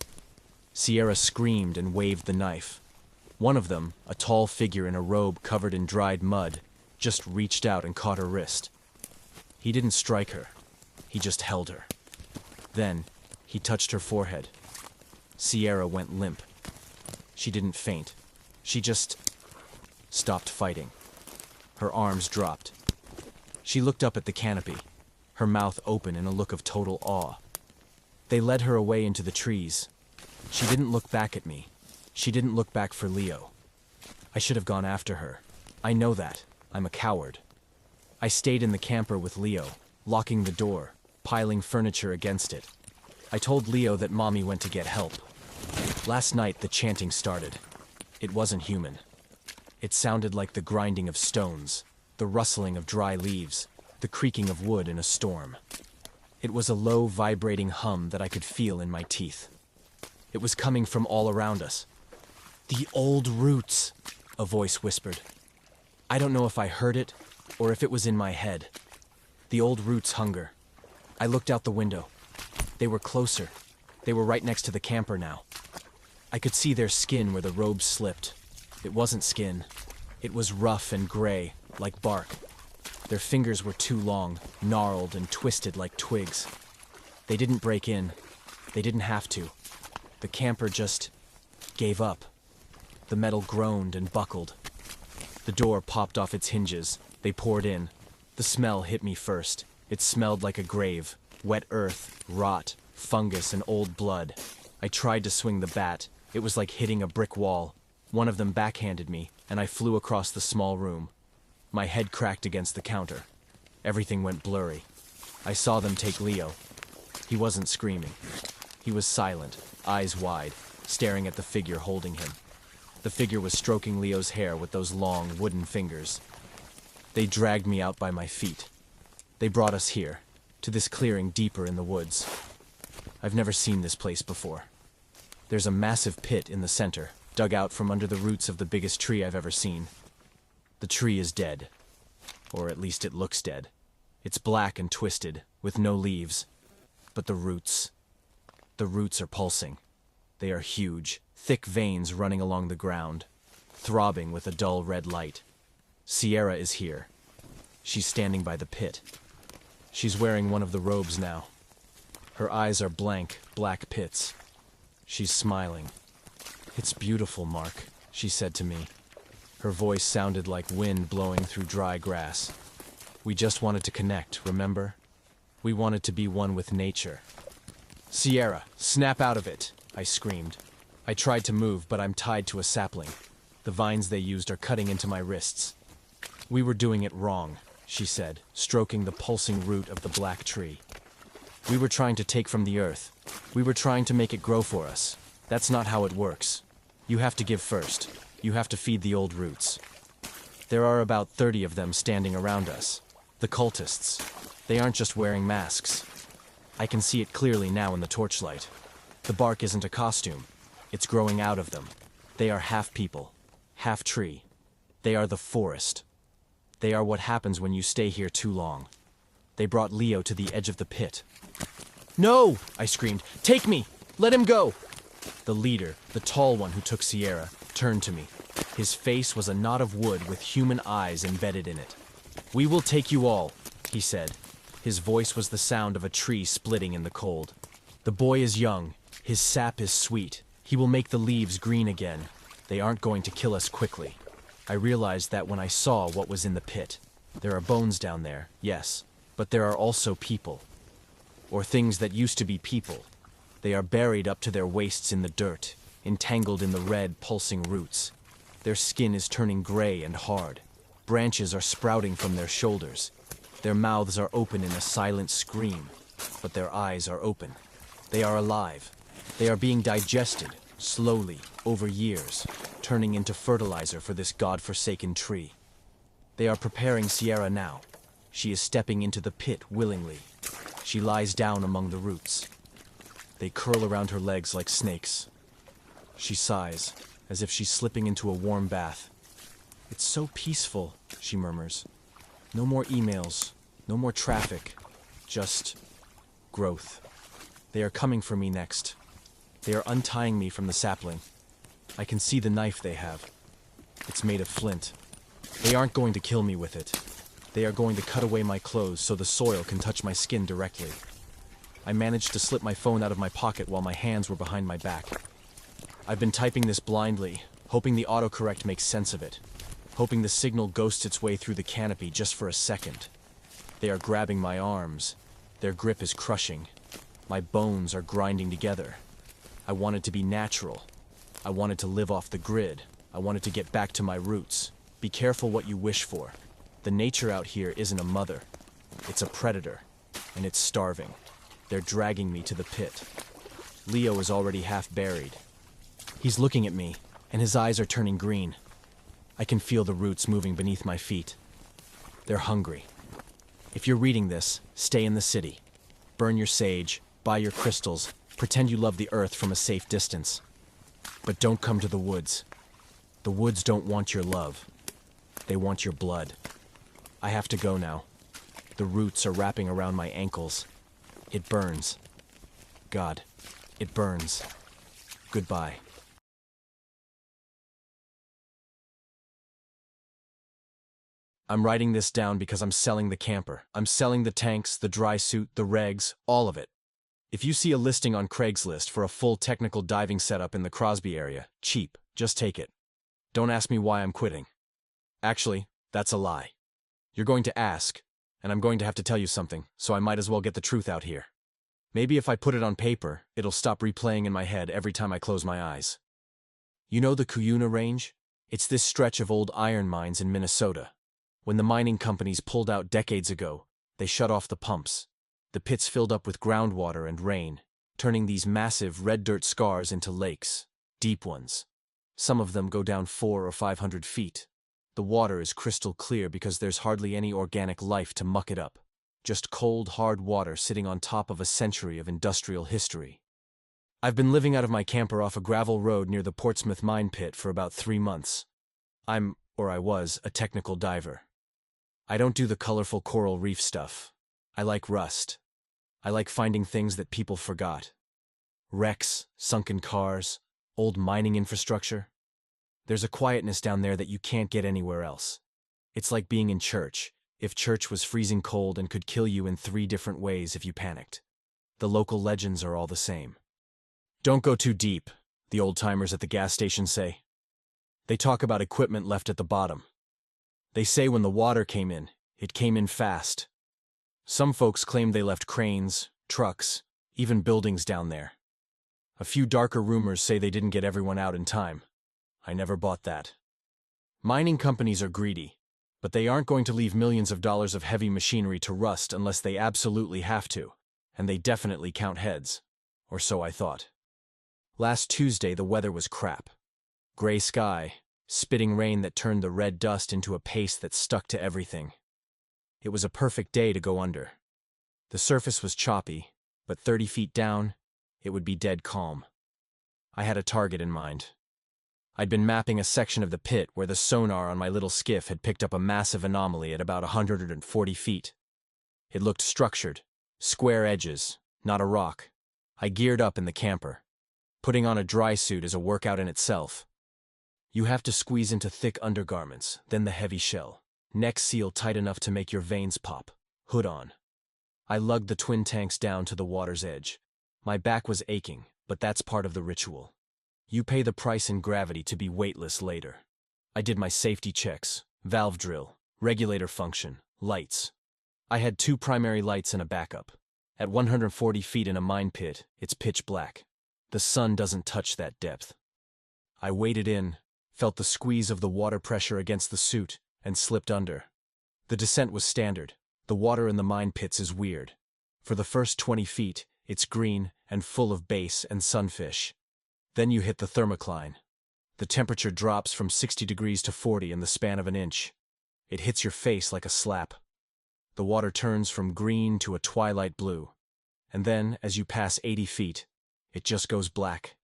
Sierra screamed and waved the knife. One of them, a tall figure in a robe covered in dried mud, just reached out and caught her wrist. He didn't strike her. He just held her. Then, he touched her forehead. Sierra went limp. She didn't faint. She just stopped fighting. Her arms dropped. She looked up at the canopy, her mouth open in a look of total awe. They led her away into the trees. She didn't look back at me. She didn't look back for Leo. I should have gone after her. I know that. I'm a coward. I stayed in the camper with Leo, locking the door, piling furniture against it. I told Leo that Mommy went to get help. Last night, the chanting started. It wasn't human. It sounded like the grinding of stones, the rustling of dry leaves, the creaking of wood in a storm. It was a low, vibrating hum that I could feel in my teeth. It was coming from all around us. "The old roots," a voice whispered. I don't know if I heard it or if it was in my head. The old roots' hunger. I looked out the window. They were closer. They were right next to the camper now. I could see their skin where the robes slipped. It wasn't skin. It was rough and gray, like bark. Their fingers were too long, gnarled and twisted like twigs. They didn't break in. They didn't have to. The camper just gave up. The metal groaned and buckled. The door popped off its hinges. They poured in. The smell hit me first. It smelled like a grave. Wet earth, rot, fungus, and old blood. I tried to swing the bat. It was like hitting a brick wall. One of them backhanded me, and I flew across the small room. My head cracked against the counter. Everything went blurry. I saw them take Leo. He wasn't screaming. He was silent, eyes wide, staring at the figure holding him. The figure was stroking Leo's hair with those long, wooden fingers. They dragged me out by my feet. They brought us here, to this clearing deeper in the woods. I've never seen this place before. There's a massive pit in the center, dug out from under the roots of the biggest tree I've ever seen. The tree is dead. Or at least it looks dead. It's black and twisted, with no leaves. But the roots are pulsing. They are huge, thick veins running along the ground, throbbing with a dull red light. Sierra is here. She's standing by the pit. She's wearing one of the robes now. Her eyes are blank, black pits. She's smiling. "It's beautiful, Mark," she said to me. Her voice sounded like wind blowing through dry grass. "We just wanted to connect, remember? We wanted to be one with nature." "Sierra, snap out of it," I screamed. I tried to move, but I'm tied to a sapling. The vines they used are cutting into my wrists. "We were doing it wrong," she said, stroking the pulsing root of the black tree. "We were trying to take from the earth. We were trying to make it grow for us. That's not how it works. You have to give first. You have to feed the old roots." There are about 30 of them standing around us. The cultists. They aren't just wearing masks. I can see it clearly now in the torchlight. The bark isn't a costume. It's growing out of them. They are half people, half tree. They are the forest. They are what happens when you stay here too long. They brought Leo to the edge of the pit. "No!" I screamed. "Take me! Let him go!" The leader, the tall one who took Sierra, turned to me. His face was a knot of wood with human eyes embedded in it. "We will take you all," he said. His voice was the sound of a tree splitting in the cold. "The boy is young. His sap is sweet. He will make the leaves green again. They aren't going to kill us quickly. I realized that when I saw what was in the pit. There are bones down there, yes, but there are also people. Or things that used to be people. They are buried up to their waists in the dirt, entangled in the red, pulsing roots. Their skin is turning gray and hard. Branches are sprouting from their shoulders. Their mouths are open in a silent scream, but their eyes are open. They are alive. They are being digested, slowly, over years, turning into fertilizer for this god-forsaken tree. They are preparing Sierra now. She is stepping into the pit willingly. She lies down among the roots. They curl around her legs like snakes. She sighs, as if she's slipping into a warm bath. "It's so peaceful," she murmurs. "No more emails, no more traffic, just growth. They are coming for me next. They are untying me from the sapling. I can see the knife they have. It's made of flint. They aren't going to kill me with it. They are going to cut away my clothes so the soil can touch my skin directly." I managed to slip my phone out of my pocket while my hands were behind my back. I've been typing this blindly, hoping the autocorrect makes sense of it, hoping the signal ghosts its way through the canopy just for a second. They are grabbing my arms. Their grip is crushing. My bones are grinding together. I wanted to be natural. I wanted to live off the grid. I wanted to get back to my roots. Be careful what you wish for. The nature out here isn't a mother. It's a predator, and it's starving. They're dragging me to the pit. Leo is already half buried. He's looking at me, and his eyes are turning green. I can feel the roots moving beneath my feet. They're hungry. If you're reading this, stay in the city. Burn your sage, buy your crystals, pretend you love the earth from a safe distance. But don't come to the woods. The woods don't want your love. They want your blood. I have to go now. The roots are wrapping around my ankles. It burns. God, it burns. Goodbye. I'm writing this down because I'm selling the camper. I'm selling the tanks, the dry suit, the regs, all of it. If you see a listing on Craigslist for a full technical diving setup in the Crosby area, cheap, just take it. Don't ask me why I'm quitting. Actually, that's a lie. You're going to ask, and I'm going to have to tell you something, so I might as well get the truth out here. Maybe if I put it on paper, it'll stop replaying in my head every time I close my eyes. You know the Cuyuna Range? It's this stretch of old iron mines in Minnesota. When the mining companies pulled out decades ago, they shut off the pumps. The pits filled up with groundwater and rain, turning these massive red dirt scars into lakes, deep ones. Some of them go down 400 or 500 feet. The water is crystal clear because there's hardly any organic life to muck it up. Just cold, hard water sitting on top of a century of industrial history. I've been living out of my camper off a gravel road near the Portsmouth mine pit for about 3 months. I was, a technical diver. I don't do the colorful coral reef stuff. I like rust. I like finding things that people forgot. Wrecks, sunken cars, old mining infrastructure. There's a quietness down there that you can't get anywhere else. It's like being in church, if church was freezing cold and could kill you in 3 different ways if you panicked. The local legends are all the same. Don't go too deep, the old-timers at the gas station say. They talk about equipment left at the bottom. They say when the water came in, it came in fast. Some folks claim they left cranes, trucks, even buildings down there. A few darker rumors say they didn't get everyone out in time. I never bought that. Mining companies are greedy, but they aren't going to leave millions of dollars of heavy machinery to rust unless they absolutely have to, and they definitely count heads. Or so I thought. Last Tuesday the weather was crap. Gray sky, spitting rain that turned the red dust into a paste that stuck to everything. It was a perfect day to go under. The surface was choppy, but 30 feet down, it would be dead calm. I had a target in mind. I'd been mapping a section of the pit where the sonar on my little skiff had picked up a massive anomaly at about 140 feet. It looked structured, square edges, not a rock. I geared up in the camper. Putting on a dry suit is a workout in itself. You have to squeeze into thick undergarments, then the heavy shell. Neck seal tight enough to make your veins pop. Hood on. I lugged the twin tanks down to the water's edge. My back was aching, but that's part of the ritual. You pay the price in gravity to be weightless later. I did my safety checks, valve drill, regulator function, lights. I had 2 primary lights and a backup. At 140 feet in a mine pit, it's pitch black. The sun doesn't touch that depth. I waded in, felt the squeeze of the water pressure against the suit, and slipped under. The descent was standard. The water in the mine pits is weird. For the first 20 feet, it's green and full of bass and sunfish. Then you hit the thermocline. The temperature drops from 60 degrees to 40 in the span of an inch. It hits your face like a slap. The water turns from green to a twilight blue. And then, as you pass 80 feet, it just goes black.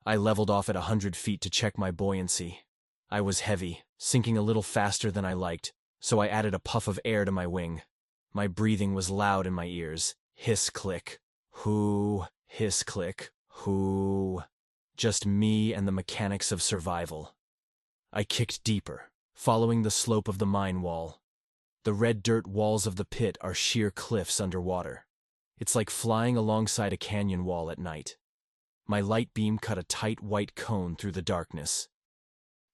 I leveled off at 100 feet to check my buoyancy. I was heavy, sinking a little faster than I liked, so I added a puff of air to my wing. My breathing was loud in my ears. Hiss click. Hoo. Hiss click. Hoo. Just me and the mechanics of survival. I kicked deeper, following the slope of the mine wall. The red dirt walls of the pit are sheer cliffs underwater. It's like flying alongside a canyon wall at night. My light beam cut a tight white cone through the darkness.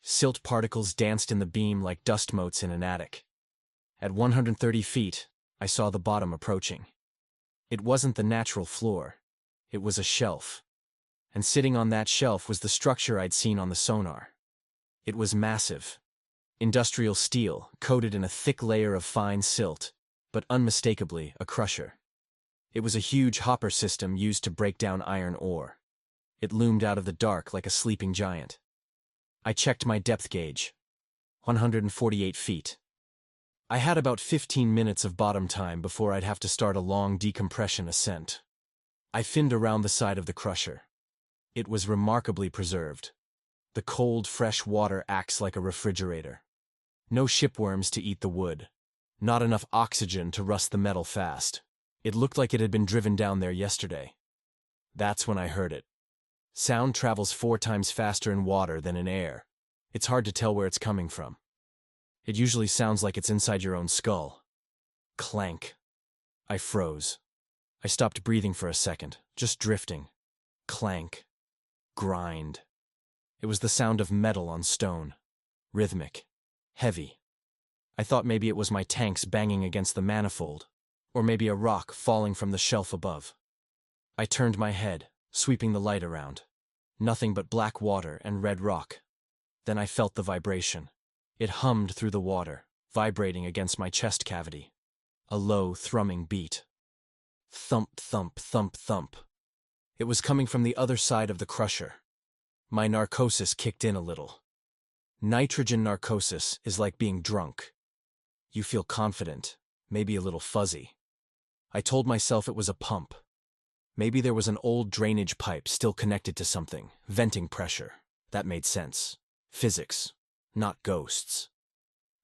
Silt particles danced in the beam like dust motes in an attic. At 130 feet, I saw the bottom approaching. It wasn't the natural floor. It was a shelf. And sitting on that shelf was the structure I'd seen on the sonar. It was massive. Industrial steel, coated in a thick layer of fine silt, but unmistakably a crusher. It was a huge hopper system used to break down iron ore. It loomed out of the dark like a sleeping giant. I checked my depth gauge. 148 feet. I had about 15 minutes of bottom time before I'd have to start a long decompression ascent. I finned around the side of the crusher. It was remarkably preserved. The cold, fresh water acts like a refrigerator. No shipworms to eat the wood. Not enough oxygen to rust the metal fast. It looked like it had been driven down there yesterday. That's when I heard it. Sound travels 4 times faster in water than in air. It's hard to tell where it's coming from. It usually sounds like it's inside your own skull. Clank. I froze. I stopped breathing for a second, just drifting. Clank. Grind. It was the sound of metal on stone. Rhythmic. Heavy. I thought maybe it was my tanks banging against the manifold, or maybe a rock falling from the shelf above. I turned my head, sweeping the light around. Nothing but black water and red rock. Then I felt the vibration. It hummed through the water, vibrating against my chest cavity. A low, thrumming beat. Thump, thump, thump, thump. It was coming from the other side of the crusher. My narcosis kicked in a little. Nitrogen narcosis is like being drunk. You feel confident, maybe a little fuzzy. I told myself it was a pump. Maybe there was an old drainage pipe still connected to something, venting pressure. That made sense. Physics, not ghosts.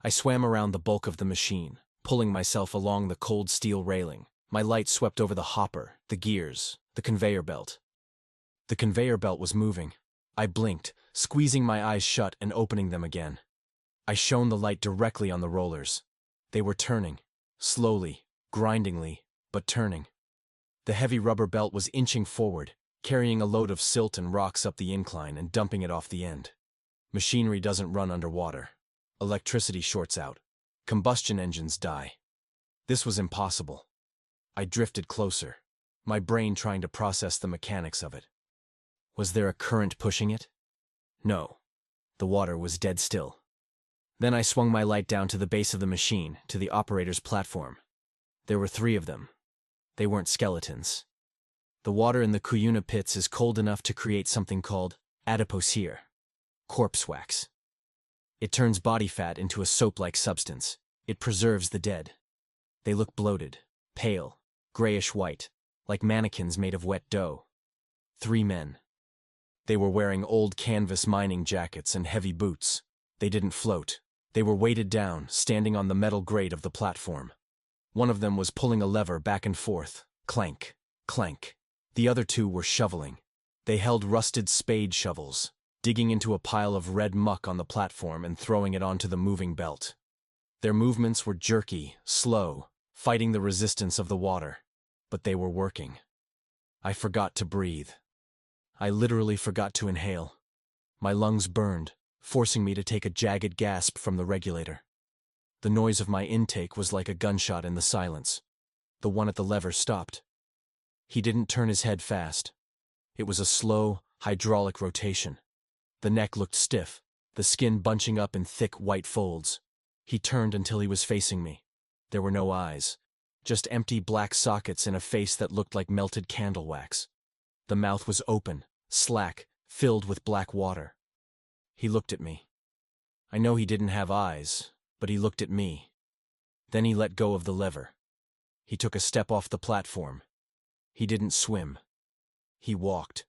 I swam around the bulk of the machine, pulling myself along the cold steel railing. My light swept over the hopper, the gears, the conveyor belt. The conveyor belt was moving. I blinked, squeezing my eyes shut and opening them again. I shone the light directly on the rollers. They were turning, slowly, grindingly, but turning. The heavy rubber belt was inching forward, carrying a load of silt and rocks up the incline and dumping it off the end. Machinery doesn't run underwater. Electricity shorts out. Combustion engines die. This was impossible. I drifted closer, my brain trying to process the mechanics of it. Was there a current pushing it? No. The water was dead still. Then I swung my light down to the base of the machine, to the operator's platform. There were 3 of them. They weren't skeletons. The water in the Cuyuna pits is cold enough to create something called adipocere, corpse wax. It turns body fat into a soap-like substance. It preserves the dead. They look bloated, pale, grayish-white, like mannequins made of wet dough. 3 men. They were wearing old canvas mining jackets and heavy boots. They didn't float. They were weighted down, standing on the metal grate of the platform. One of them was pulling a lever back and forth. Clank, clank. The other 2 were shoveling. They held rusted spade shovels, digging into a pile of red muck on the platform and throwing it onto the moving belt. Their movements were jerky, slow, fighting the resistance of the water. But they were working. I forgot to breathe. I literally forgot to inhale. My lungs burned, forcing me to take a jagged gasp from the regulator. The noise of my intake was like a gunshot in the silence. The one at the lever stopped. He didn't turn his head fast. It was a slow, hydraulic rotation. The neck looked stiff, the skin bunching up in thick white folds. He turned until he was facing me. There were no eyes, just empty black sockets in a face that looked like melted candle wax. The mouth was open, slack, filled with black water. He looked at me. I know he didn't have eyes, but he looked at me. Then he let go of the lever. He took a step off the platform. He didn't swim. He walked.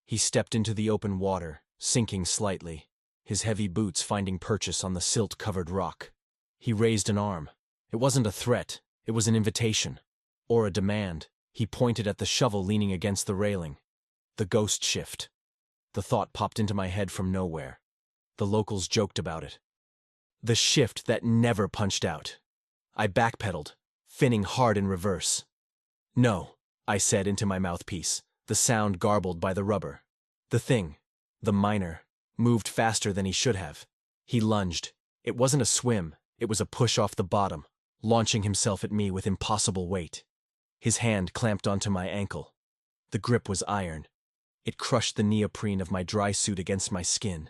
He stepped into the open water, sinking slightly, his heavy boots finding purchase on the silt-covered rock. He raised an arm. It wasn't a threat, it was an invitation. Or a demand. He pointed at the shovel leaning against the railing. The ghost shift. The thought popped into my head from nowhere. The locals joked about it. The shift that never punched out. I backpedaled, finning hard in reverse. "No," I said into my mouthpiece, the sound garbled by the rubber. The thing, the miner, moved faster than he should have. He lunged. It wasn't a swim, it was a push off the bottom, launching himself at me with impossible weight. His hand clamped onto my ankle. The grip was iron. It crushed the neoprene of my dry suit against my skin.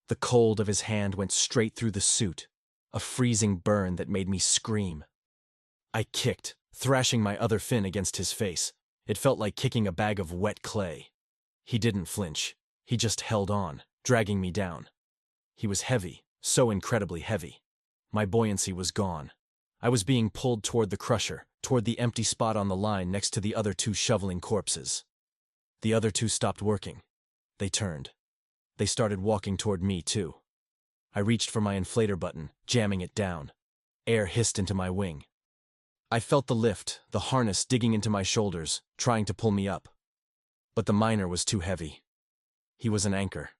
The cold of his hand went straight through the suit, a freezing burn that made me scream. I kicked, thrashing my other fin against his face. It felt like kicking a bag of wet clay. He didn't flinch. He just held on, dragging me down. He was heavy, so incredibly heavy. My buoyancy was gone. I was being pulled toward the crusher, toward the empty spot on the line next to the other two shoveling corpses. The other two stopped working. They turned. They started walking toward me, too. I reached for my inflator button, jamming it down. Air hissed into my wing. I felt the lift, the harness digging into my shoulders, trying to pull me up. But the miner was too heavy. He was an anchor.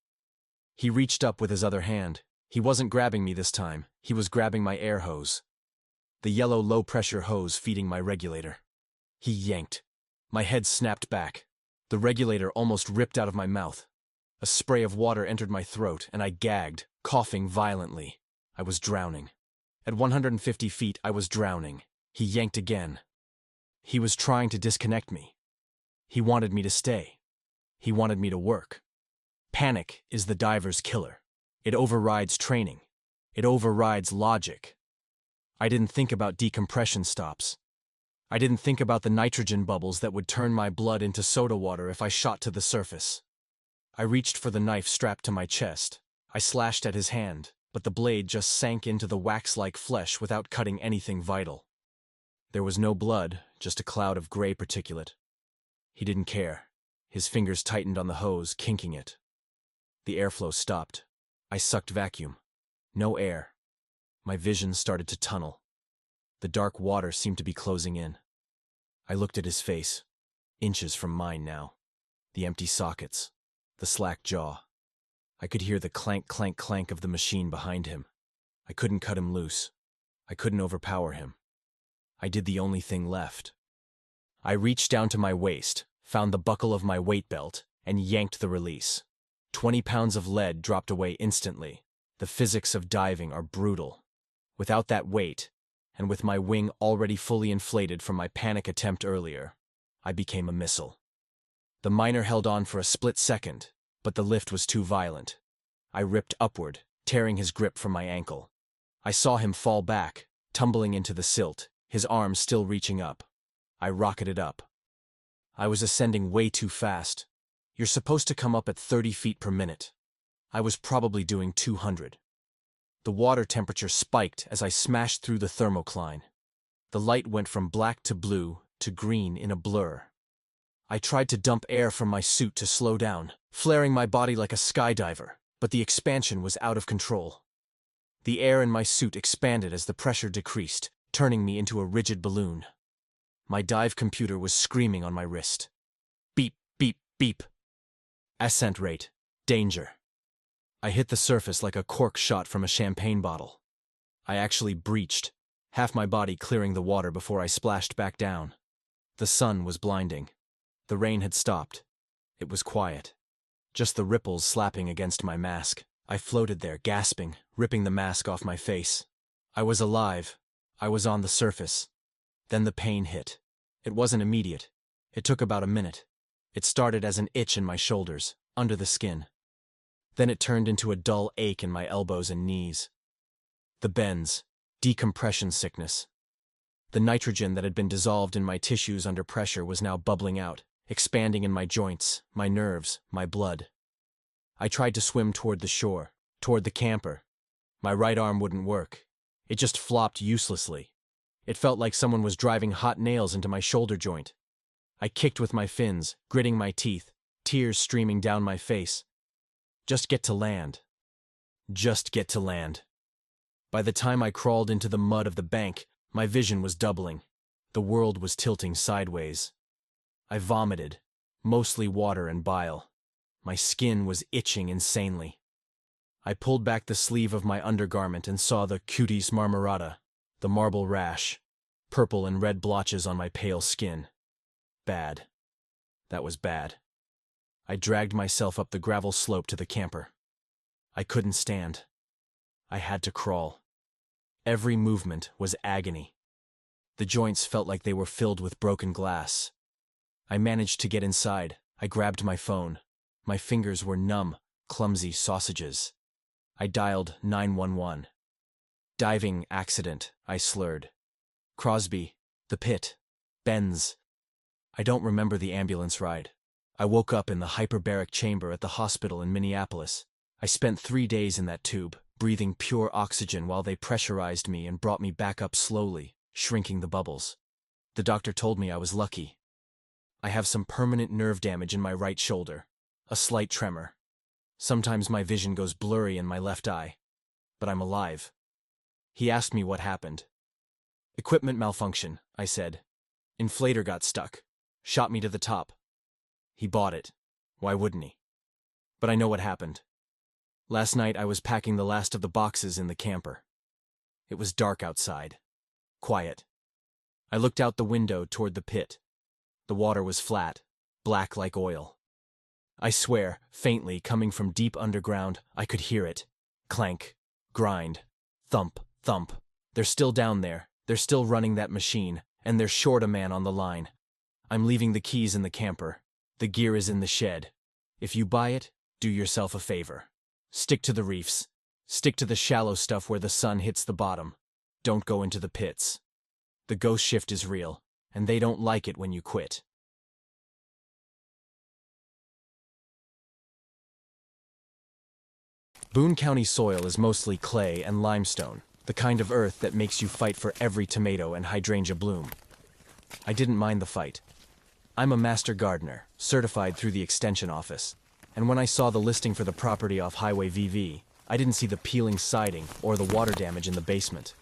He reached up with his other hand. He wasn't grabbing me this time. He was grabbing my air hose. The yellow low-pressure hose feeding my regulator. He yanked. My head snapped back. The regulator almost ripped out of my mouth. A spray of water entered my throat, and I gagged, coughing violently. I was drowning. At 150 feet, I was drowning. He yanked again. He was trying to disconnect me. He wanted me to stay. He wanted me to work. Panic is the diver's killer. It overrides training. It overrides logic. I didn't think about decompression stops. I didn't think about the nitrogen bubbles that would turn my blood into soda water if I shot to the surface. I reached for the knife strapped to my chest. I slashed at his hand, but the blade just sank into the wax-like flesh without cutting anything vital. There was no blood, just a cloud of gray particulate. He didn't care. His fingers tightened on the hose, kinking it. The airflow stopped. I sucked vacuum. No air. My vision started to tunnel. The dark water seemed to be closing in. I looked at his face, inches from mine now. The empty sockets, the slack jaw. I could hear the clank, clank, clank of the machine behind him. I couldn't cut him loose. I couldn't overpower him. I did the only thing left. I reached down to my waist, found the buckle of my weight belt, and yanked the release. 20 pounds of lead dropped away instantly. The physics of diving are brutal. Without that weight, and with my wing already fully inflated from my panic attempt earlier, I became a missile. The miner held on for a split second, but the lift was too violent. I ripped upward, tearing his grip from my ankle. I saw him fall back, tumbling into the silt, his arms still reaching up. I rocketed up. I was ascending way too fast. You're supposed to come up at 30 feet per minute. I was probably doing 200. The water temperature spiked as I smashed through the thermocline. The light went from black to blue to green in a blur. I tried to dump air from my suit to slow down, flaring my body like a skydiver, but the expansion was out of control. The air in my suit expanded as the pressure decreased, turning me into a rigid balloon. My dive computer was screaming on my wrist. Beep, beep, beep. Ascent rate. Danger. I hit the surface like a cork shot from a champagne bottle. I actually breached, half my body clearing the water before I splashed back down. The sun was blinding. The rain had stopped. It was quiet. Just the ripples slapping against my mask. I floated there, gasping, ripping the mask off my face. I was alive. I was on the surface. Then the pain hit. It wasn't immediate. It took about a minute. It started as an itch in my shoulders, under the skin. Then it turned into a dull ache in my elbows and knees. The bends, decompression sickness. The nitrogen that had been dissolved in my tissues under pressure was now bubbling out, expanding in my joints, my nerves, my blood. I tried to swim toward the shore, toward the camper. My right arm wouldn't work. It just flopped uselessly. It felt like someone was driving hot nails into my shoulder joint. I kicked with my fins, gritting my teeth, tears streaming down my face. Just get to land. Just get to land. By the time I crawled into the mud of the bank, my vision was doubling. The world was tilting sideways. I vomited, mostly water and bile. My skin was itching insanely. I pulled back the sleeve of my undergarment and saw the cutis marmorata, the marble rash, purple and red blotches on my pale skin. Bad. That was bad. I dragged myself up the gravel slope to the camper. I couldn't stand. I had to crawl. Every movement was agony. The joints felt like they were filled with broken glass. I managed to get inside. I grabbed my phone. My fingers were numb, clumsy sausages. I dialed 911. Diving accident, I slurred. Crosby, the pit, Benz. I don't remember the ambulance ride. I woke up in the hyperbaric chamber at the hospital in Minneapolis. I spent 3 days in that tube, breathing pure oxygen while they pressurized me and brought me back up slowly, shrinking the bubbles. The doctor told me I was lucky. I have some permanent nerve damage in my right shoulder, a slight tremor. Sometimes my vision goes blurry in my left eye, but I'm alive. He asked me what happened. Equipment malfunction, I said. Inflator got stuck. Shot me to the top. He bought it. Why wouldn't he? But I know what happened. Last night I was packing the last of the boxes in the camper. It was dark outside. Quiet. I looked out the window toward the pit. The water was flat, black like oil. I swear, faintly, coming from deep underground, I could hear it. Clank, grind, thump, thump. They're still down there. They're still running that machine, and they're short a man on the line. I'm leaving the keys in the camper. The gear is in the shed. If you buy it, do yourself a favor. Stick to the reefs. Stick to the shallow stuff where the sun hits the bottom. Don't go into the pits. The ghost shift is real, and they don't like it when you quit. Boone County soil is mostly clay and limestone, the kind of earth that makes you fight for every tomato and hydrangea bloom. I didn't mind the fight. I'm a master gardener, certified through the extension office, and when I saw the listing for the property off Highway VV, I didn't see the peeling siding or the water damage in the basement.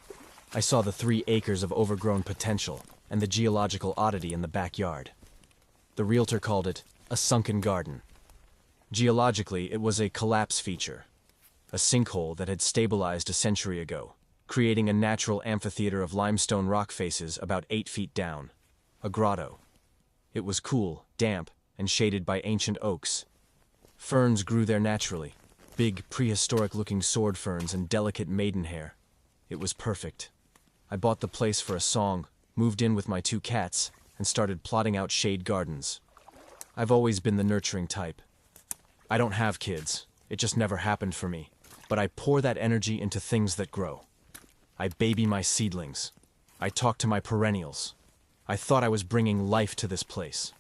I saw the 3 acres of overgrown potential and the geological oddity in the backyard. The realtor called it a sunken garden. Geologically, it was a collapse feature, a sinkhole that had stabilized a century ago, creating a natural amphitheater of limestone rock faces about 8 feet down, a grotto. It was cool, damp, and shaded by ancient oaks. Ferns grew there naturally, big prehistoric-looking sword ferns and delicate maidenhair. It was perfect. I bought the place for a song, moved in with my 2 cats, and started plotting out shade gardens. I've always been the nurturing type. I don't have kids. It just never happened for me. But I pour that energy into things that grow. I baby my seedlings. I talk to my perennials. I thought I was bringing life to this place.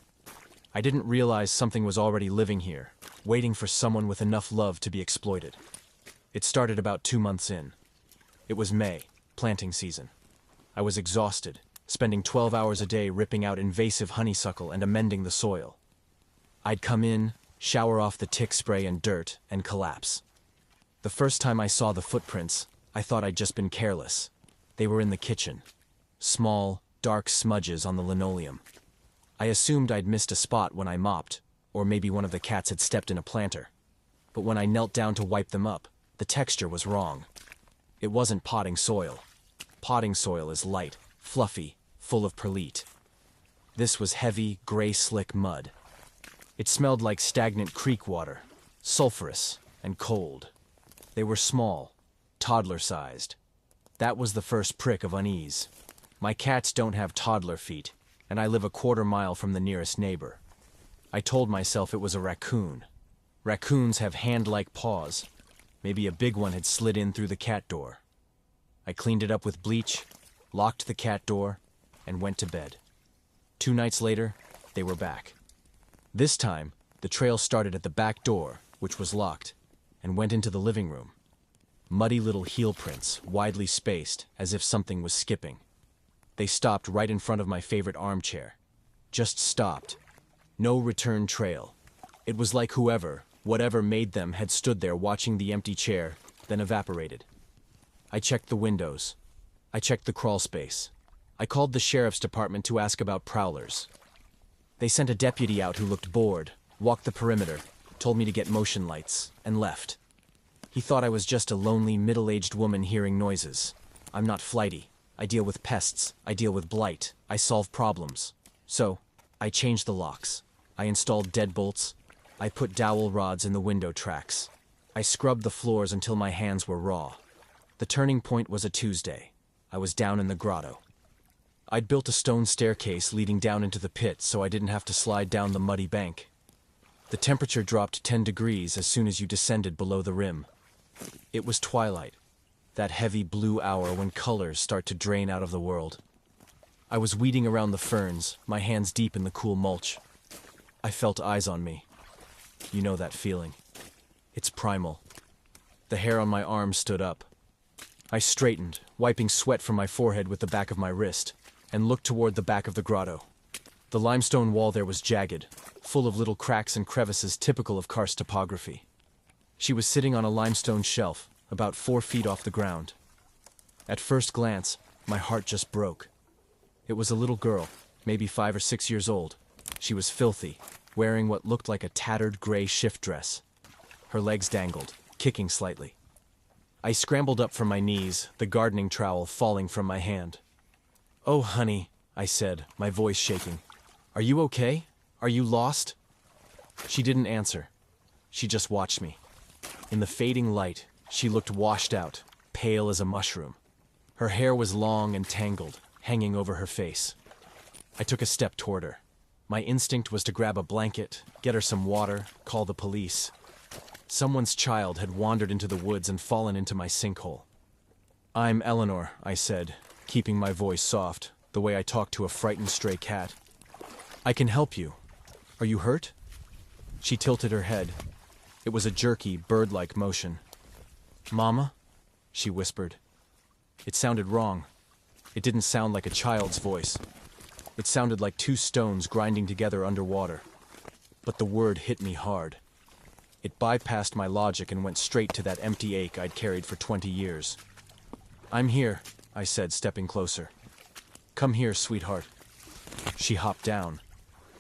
I didn't realize something was already living here, waiting for someone with enough love to be exploited. It started about 2 months in. It was May, planting season. I was exhausted, spending 12 hours a day ripping out invasive honeysuckle and amending the soil. I'd come in, shower off the tick spray and dirt, and collapse. The first time I saw the footprints, I thought I'd just been careless. They were in the kitchen. Small, dark smudges on the linoleum. I assumed I'd missed a spot when I mopped, or maybe one of the cats had stepped in a planter. But when I knelt down to wipe them up, the texture was wrong. It wasn't potting soil. Potting soil is light, fluffy, full of perlite. This was heavy, gray slick mud. It smelled like stagnant creek water, sulfurous and cold. They were small, toddler-sized. That was the first prick of unease. My cats don't have toddler feet, and I live a quarter-mile from the nearest neighbor. I told myself it was a raccoon. Raccoons have hand-like paws. Maybe a big one had slid in through the cat door. I cleaned it up with bleach, locked the cat door, and went to bed. 2 nights later, they were back. This time, the trail started at the back door, which was locked, and went into the living room. Muddy little heel prints, widely spaced, as if something was skipping. They stopped right in front of my favorite armchair. Just stopped. No return trail. It was like whatever made them had stood there watching the empty chair, then evaporated. I checked the windows. I checked the crawl space. I called the sheriff's department to ask about prowlers. They sent a deputy out who looked bored, walked the perimeter, told me to get motion lights, and left. He thought I was just a lonely, middle-aged woman hearing noises. I'm not flighty. I deal with pests. I deal with blight. I solve problems. So, I changed the locks. I installed deadbolts. I put dowel rods in the window tracks. I scrubbed the floors until my hands were raw. The turning point was a Tuesday. I was down in the grotto. I'd built a stone staircase leading down into the pit so I didn't have to slide down the muddy bank. The temperature dropped 10 degrees as soon as you descended below the rim. It was twilight, that heavy blue hour when colors start to drain out of the world. I was weeding around the ferns, my hands deep in the cool mulch. I felt eyes on me. You know that feeling. It's primal. The hair on my arm stood up. I straightened, wiping sweat from my forehead with the back of my wrist, and looked toward the back of the grotto. The limestone wall there was jagged, full of little cracks and crevices typical of karst topography. She was sitting on a limestone shelf, about 4 feet off the ground. At first glance, my heart just broke. It was a little girl, maybe 5 or 6 years old. She was filthy, wearing what looked like a tattered gray shift dress. Her legs dangled, kicking slightly. I scrambled up from my knees, the gardening trowel falling from my hand. "Oh, honey," I said, my voice shaking. "Are you okay? Are you lost?" She didn't answer. She just watched me. In the fading light, she looked washed out, pale as a mushroom. Her hair was long and tangled, hanging over her face. I took a step toward her. My instinct was to grab a blanket, get her some water, call the police. Someone's child had wandered into the woods and fallen into my sinkhole. "I'm Eleanor," I said, keeping my voice soft, the way I talk to a frightened stray cat. "I can help you. Are you hurt?" She tilted her head. It was a jerky, bird-like motion. "Mama?" she whispered. It sounded wrong. It didn't sound like a child's voice. It sounded like 2 stones grinding together underwater. But the word hit me hard. It bypassed my logic and went straight to that empty ache I'd carried for 20 years. "I'm here," I said, stepping closer. "Come here, sweetheart." She hopped down.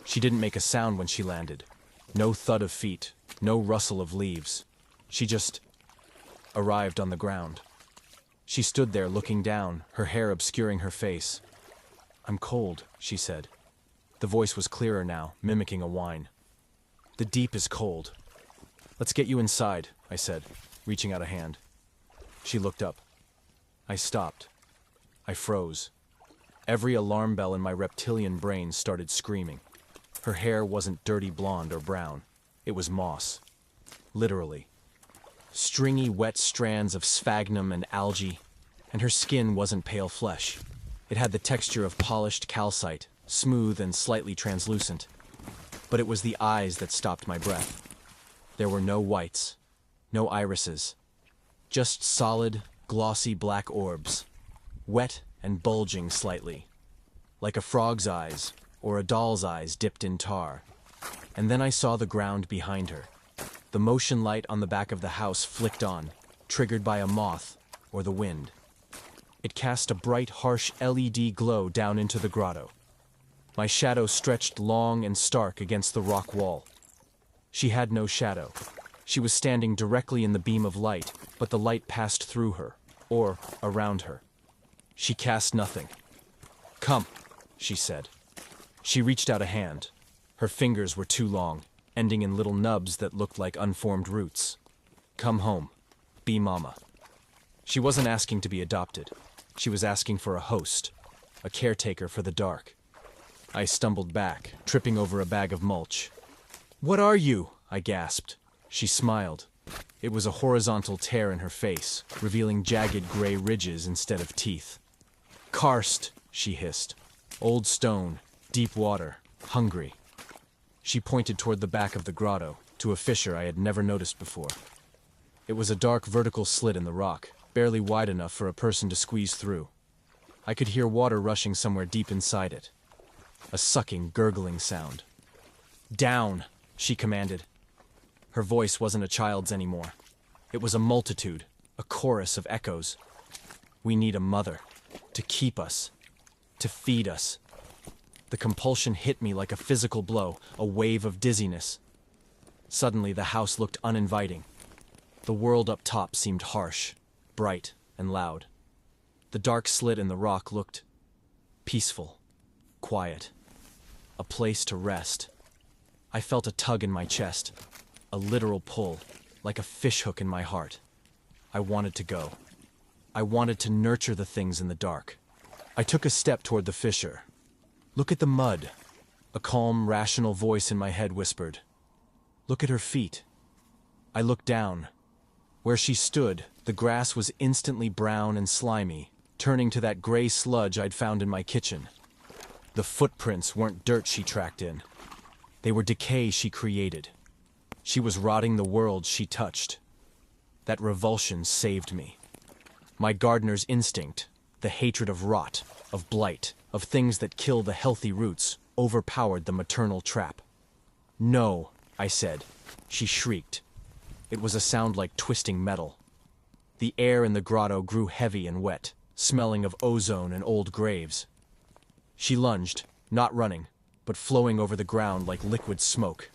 She didn't make a sound when she landed. No thud of feet, no rustle of leaves. She just arrived on the ground. She stood there looking down, her hair obscuring her face. "I'm cold," she said. The voice was clearer now, mimicking a whine. "The deep is cold." "Let's get you inside," I said, reaching out a hand. She looked up. I stopped. I froze. Every alarm bell in my reptilian brain started screaming. Her hair wasn't dirty blonde or brown. It was moss. Literally. Stringy, wet strands of sphagnum and algae, and her skin wasn't pale flesh. It had the texture of polished calcite, smooth and slightly translucent. But it was the eyes that stopped my breath. There were no whites, no irises, just solid, glossy black orbs, wet and bulging slightly, like a frog's eyes or a doll's eyes dipped in tar. And then I saw the ground behind her. The motion light on the back of the house flicked on, triggered by a moth or the wind. It cast a bright, harsh LED glow down into the grotto. My shadow stretched long and stark against the rock wall. She had no shadow. She was standing directly in the beam of light, but the light passed through her, or around her. She cast nothing. "Come," she said. She reached out a hand. Her fingers were too long, ending in little nubs that looked like unformed roots. Come home. Be mama. She wasn't asking to be adopted. She was asking for a host, a caretaker for the dark. I stumbled back, tripping over a bag of mulch. "What are you?" I gasped. She smiled. It was a horizontal tear in her face, revealing jagged gray ridges instead of teeth. "Karst," she hissed. "Old stone, deep water, hungry." She pointed toward the back of the grotto, to a fissure I had never noticed before. It was a dark vertical slit in the rock, barely wide enough for a person to squeeze through. I could hear water rushing somewhere deep inside it. A sucking, gurgling sound. "Down," she commanded. Her voice wasn't a child's anymore. It was a multitude, a chorus of echoes. "We need a mother, to keep us, to feed us." The compulsion hit me like a physical blow, a wave of dizziness. Suddenly, the house looked uninviting. The world up top seemed harsh, bright, and loud. The dark slit in the rock looked peaceful, quiet, a place to rest. I felt a tug in my chest, a literal pull, like a fishhook in my heart. I wanted to go. I wanted to nurture the things in the dark. I took a step toward the fissure. "Look at the mud," a calm, rational voice in my head whispered. "Look at her feet." I looked down. Where she stood, the grass was instantly brown and slimy, turning to that gray sludge I'd found in my kitchen. The footprints weren't dirt she tracked in. They were decay she created. She was rotting the world she touched. That revulsion saved me. My gardener's instinct, the hatred of rot, of blight, of things that kill the healthy roots, overpowered the maternal trap. "No," I said. She shrieked. It was a sound like twisting metal. The air in the grotto grew heavy and wet, smelling of ozone and old graves. She lunged, not running, but flowing over the ground like liquid smoke.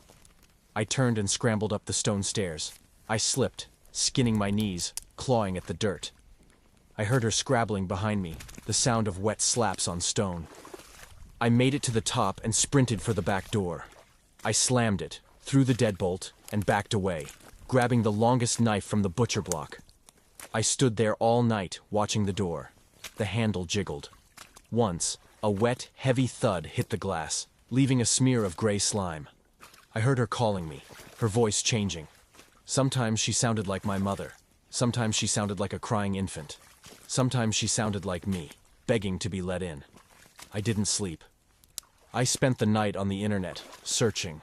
I turned and scrambled up the stone stairs. I slipped, skinning my knees, clawing at the dirt. I heard her scrabbling behind me, the sound of wet slaps on stone. I made it to the top and sprinted for the back door. I slammed it, threw the deadbolt, and backed away, grabbing the longest knife from the butcher block. I stood there all night, watching the door. The handle jiggled. Once, a wet, heavy thud hit the glass, leaving a smear of gray slime. I heard her calling me, her voice changing. Sometimes she sounded like my mother. Sometimes she sounded like a crying infant. Sometimes she sounded like me, begging to be let in. I didn't sleep. I spent the night on the internet, searching.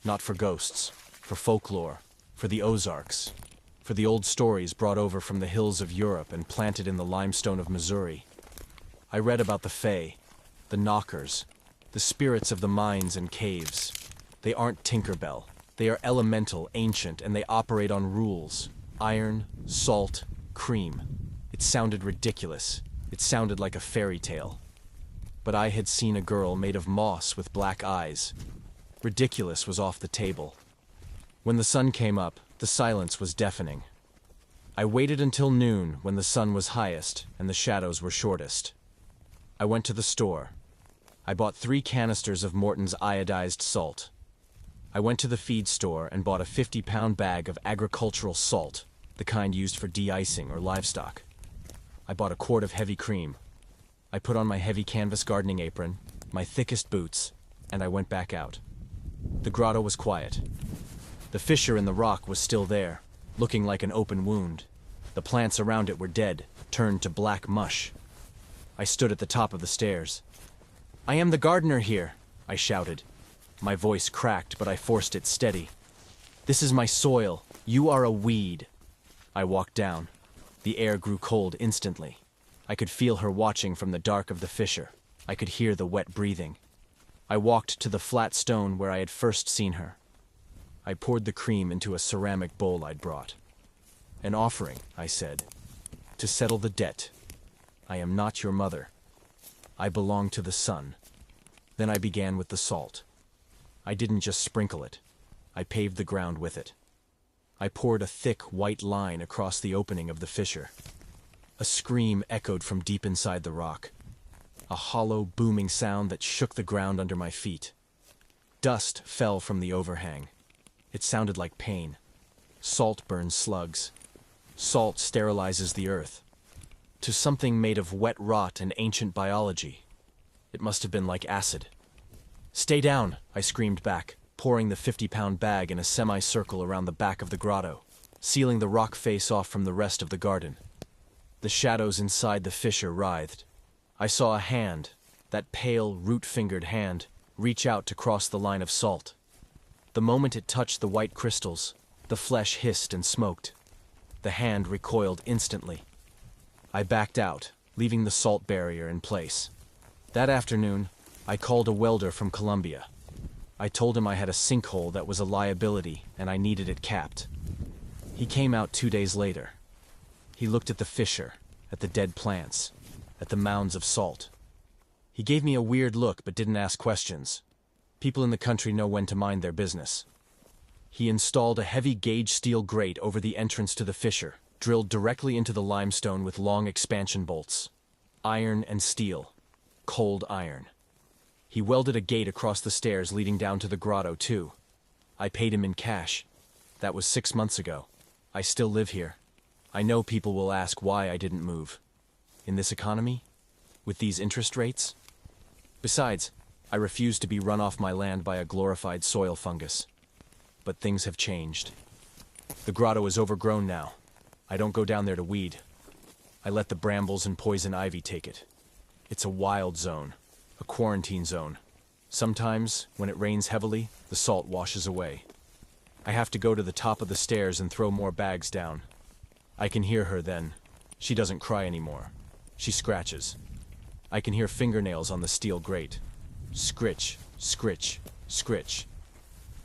Not for ghosts, for folklore, for the Ozarks, for the old stories brought over from the hills of Europe and planted in the limestone of Missouri. I read about the Fae, the Knockers, the spirits of the mines and caves. They aren't Tinkerbell. They are elemental, ancient, and they operate on rules. Iron, salt, cream. It sounded ridiculous. It sounded like a fairy tale. But I had seen a girl made of moss with black eyes. Ridiculous was off the table. When the sun came up, the silence was deafening. I waited until noon when the sun was highest and the shadows were shortest. I went to the store. I bought 3 canisters of Morton's iodized salt. I went to the feed store and bought a 50-pound bag of agricultural salt, the kind used for de-icing or livestock. I bought a quart of heavy cream. I put on my heavy canvas gardening apron, my thickest boots, and I went back out. The grotto was quiet. The fissure in the rock was still there, looking like an open wound. The plants around it were dead, turned to black mush. I stood at the top of the stairs. "I am the gardener here," I shouted. My voice cracked, but I forced it steady. "This is my soil. You are a weed." I walked down. The air grew cold instantly. I could feel her watching from the dark of the fissure. I could hear the wet breathing. I walked to the flat stone where I had first seen her. I poured the cream into a ceramic bowl I'd brought. "An offering," I said, "to settle the debt. I am not your mother. I belong to the sun." Then I began with the salt. I didn't just sprinkle it. I paved the ground with it. I poured a thick, white line across the opening of the fissure. A scream echoed from deep inside the rock. A hollow, booming sound that shook the ground under my feet. Dust fell from the overhang. It sounded like pain. Salt burns slugs. Salt sterilizes the earth. To something made of wet rot and ancient biology. It must have been like acid. "Stay down," I screamed back, pouring the 50-pound bag in a semicircle around the back of the grotto, sealing the rock face off from the rest of the garden. The shadows inside the fissure writhed. I saw a hand, that pale, root-fingered hand, reach out to cross the line of salt. The moment it touched the white crystals, the flesh hissed and smoked. The hand recoiled instantly. I backed out, leaving the salt barrier in place. That afternoon, I called a welder from Colombia. I told him I had a sinkhole that was a liability and I needed it capped. He came out 2 days later. He looked at the fissure, at the dead plants, at the mounds of salt. He gave me a weird look but didn't ask questions. People in the country know when to mind their business. He installed a heavy gauge steel grate over the entrance to the fissure, drilled directly into the limestone with long expansion bolts. Iron and steel. Cold iron. He welded a gate across the stairs leading down to the grotto, too. I paid him in cash. That was 6 months ago. I still live here. I know people will ask why I didn't move. In this economy? With these interest rates? Besides, I refuse to be run off my land by a glorified soil fungus. But things have changed. The grotto is overgrown now. I don't go down there to weed. I let the brambles and poison ivy take it. It's a wild zone, a quarantine zone. Sometimes, when it rains heavily, the salt washes away. I have to go to the top of the stairs and throw more bags down. I can hear her then. She doesn't cry anymore. She scratches. I can hear fingernails on the steel grate. Scritch, scritch, scritch.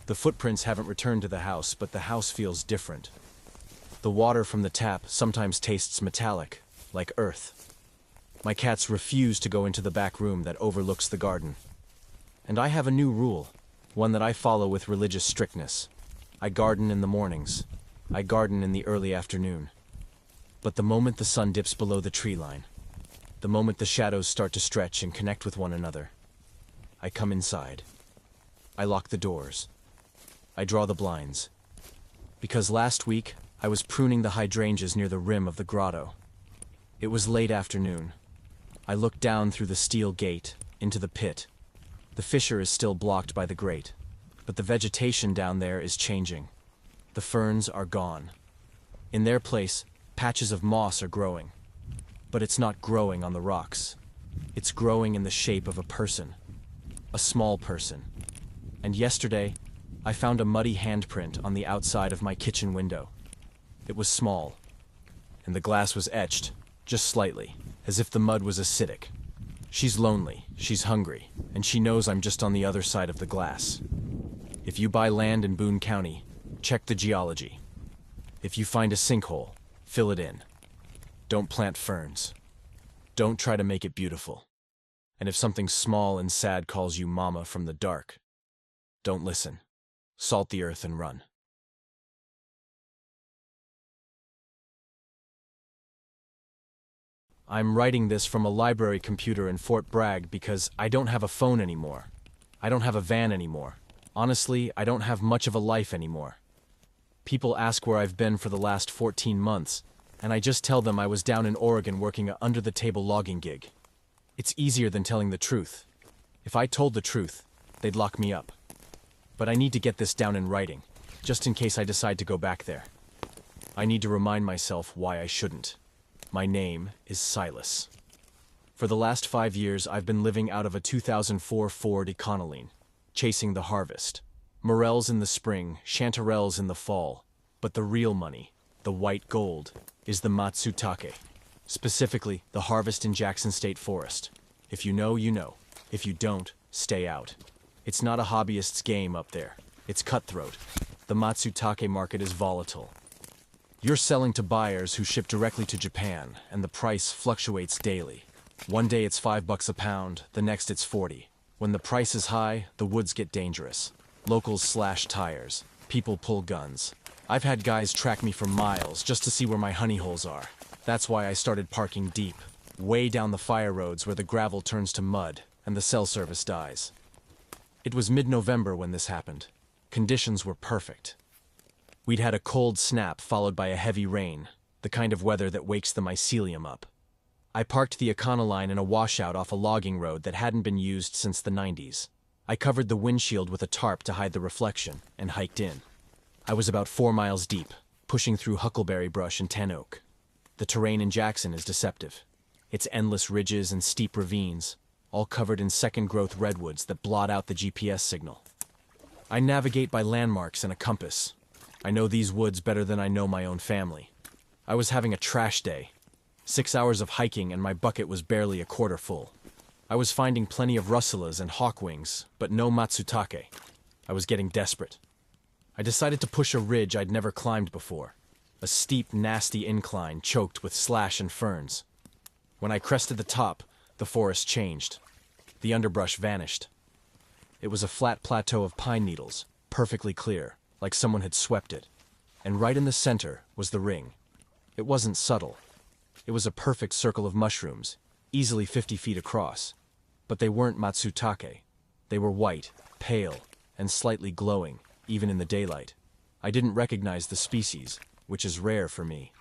The footprints haven't returned to the house, but the house feels different. The water from the tap sometimes tastes metallic, like earth. My cats refuse to go into the back room that overlooks the garden. And I have a new rule, one that I follow with religious strictness. I garden in the mornings. I garden in the early afternoon. But the moment the sun dips below the tree line, the moment the shadows start to stretch and connect with one another, I come inside. I lock the doors. I draw the blinds. Because last week, I was pruning the hydrangeas near the rim of the grotto. It was late afternoon. I looked down through the steel gate, into the pit. The fissure is still blocked by the grate, but the vegetation down there is changing. The ferns are gone. In their place, patches of moss are growing. But it's not growing on the rocks. It's growing in the shape of a person. A small person. And yesterday, I found a muddy handprint on the outside of my kitchen window. It was small, and the glass was etched, just slightly, as if the mud was acidic. She's lonely, she's hungry, and she knows I'm just on the other side of the glass. If you buy land in Boone County, check the geology. If you find a sinkhole, fill it in. Don't plant ferns. Don't try to make it beautiful. And if something small and sad calls you mama from the dark, don't listen. Salt the earth and run. I'm writing this from a library computer in Fort Bragg because I don't have a phone anymore. I don't have a van anymore. Honestly, I don't have much of a life anymore. People ask where I've been for the last 14 months, and I just tell them I was down in Oregon working an under-the-table logging gig. It's easier than telling the truth. If I told the truth, they'd lock me up. But I need to get this down in writing, just in case I decide to go back there. I need to remind myself why I shouldn't. My name is Silas. For the last 5 years, I've been living out of a 2004 Ford Econoline, chasing the harvest. Morels in the spring, chanterelles in the fall. But the real money, the white gold, is the matsutake. Specifically, the harvest in Jackson State Forest. If you know, you know. If you don't, stay out. It's not a hobbyist's game up there. It's cutthroat. The matsutake market is volatile. You're selling to buyers who ship directly to Japan, and the price fluctuates daily. One day it's $5 a pound, the next it's 40. When the price is high, the woods get dangerous. Locals slash tires. People pull guns. I've had guys track me for miles just to see where my honey holes are. That's why I started parking deep, way down the fire roads where the gravel turns to mud and the cell service dies. It was mid-November when this happened. Conditions were perfect. We'd had a cold snap followed by a heavy rain, the kind of weather that wakes the mycelium up. I parked the Econoline in a washout off a logging road that hadn't been used since the 90s. I covered the windshield with a tarp to hide the reflection and hiked in. I was about 4 miles deep, pushing through huckleberry brush and tan oak. The terrain in Jackson is deceptive. Its endless ridges and steep ravines, all covered in second-growth redwoods that blot out the GPS signal. I navigate by landmarks and a compass. I know these woods better than I know my own family. I was having a trash day. 6 hours of hiking and my bucket was barely a quarter full. I was finding plenty of russulas and hawkwings, but no matsutake. I was getting desperate. I decided to push a ridge I'd never climbed before. A steep, nasty incline choked with slash and ferns. When I crested the top, the forest changed. The underbrush vanished. It was a flat plateau of pine needles, perfectly clear, like someone had swept it. And right in the center was the ring. It wasn't subtle. It was a perfect circle of mushrooms, easily 50 feet across. But they weren't matsutake. They were white, pale, and slightly glowing, even in the daylight. I didn't recognize the species, which is rare for me.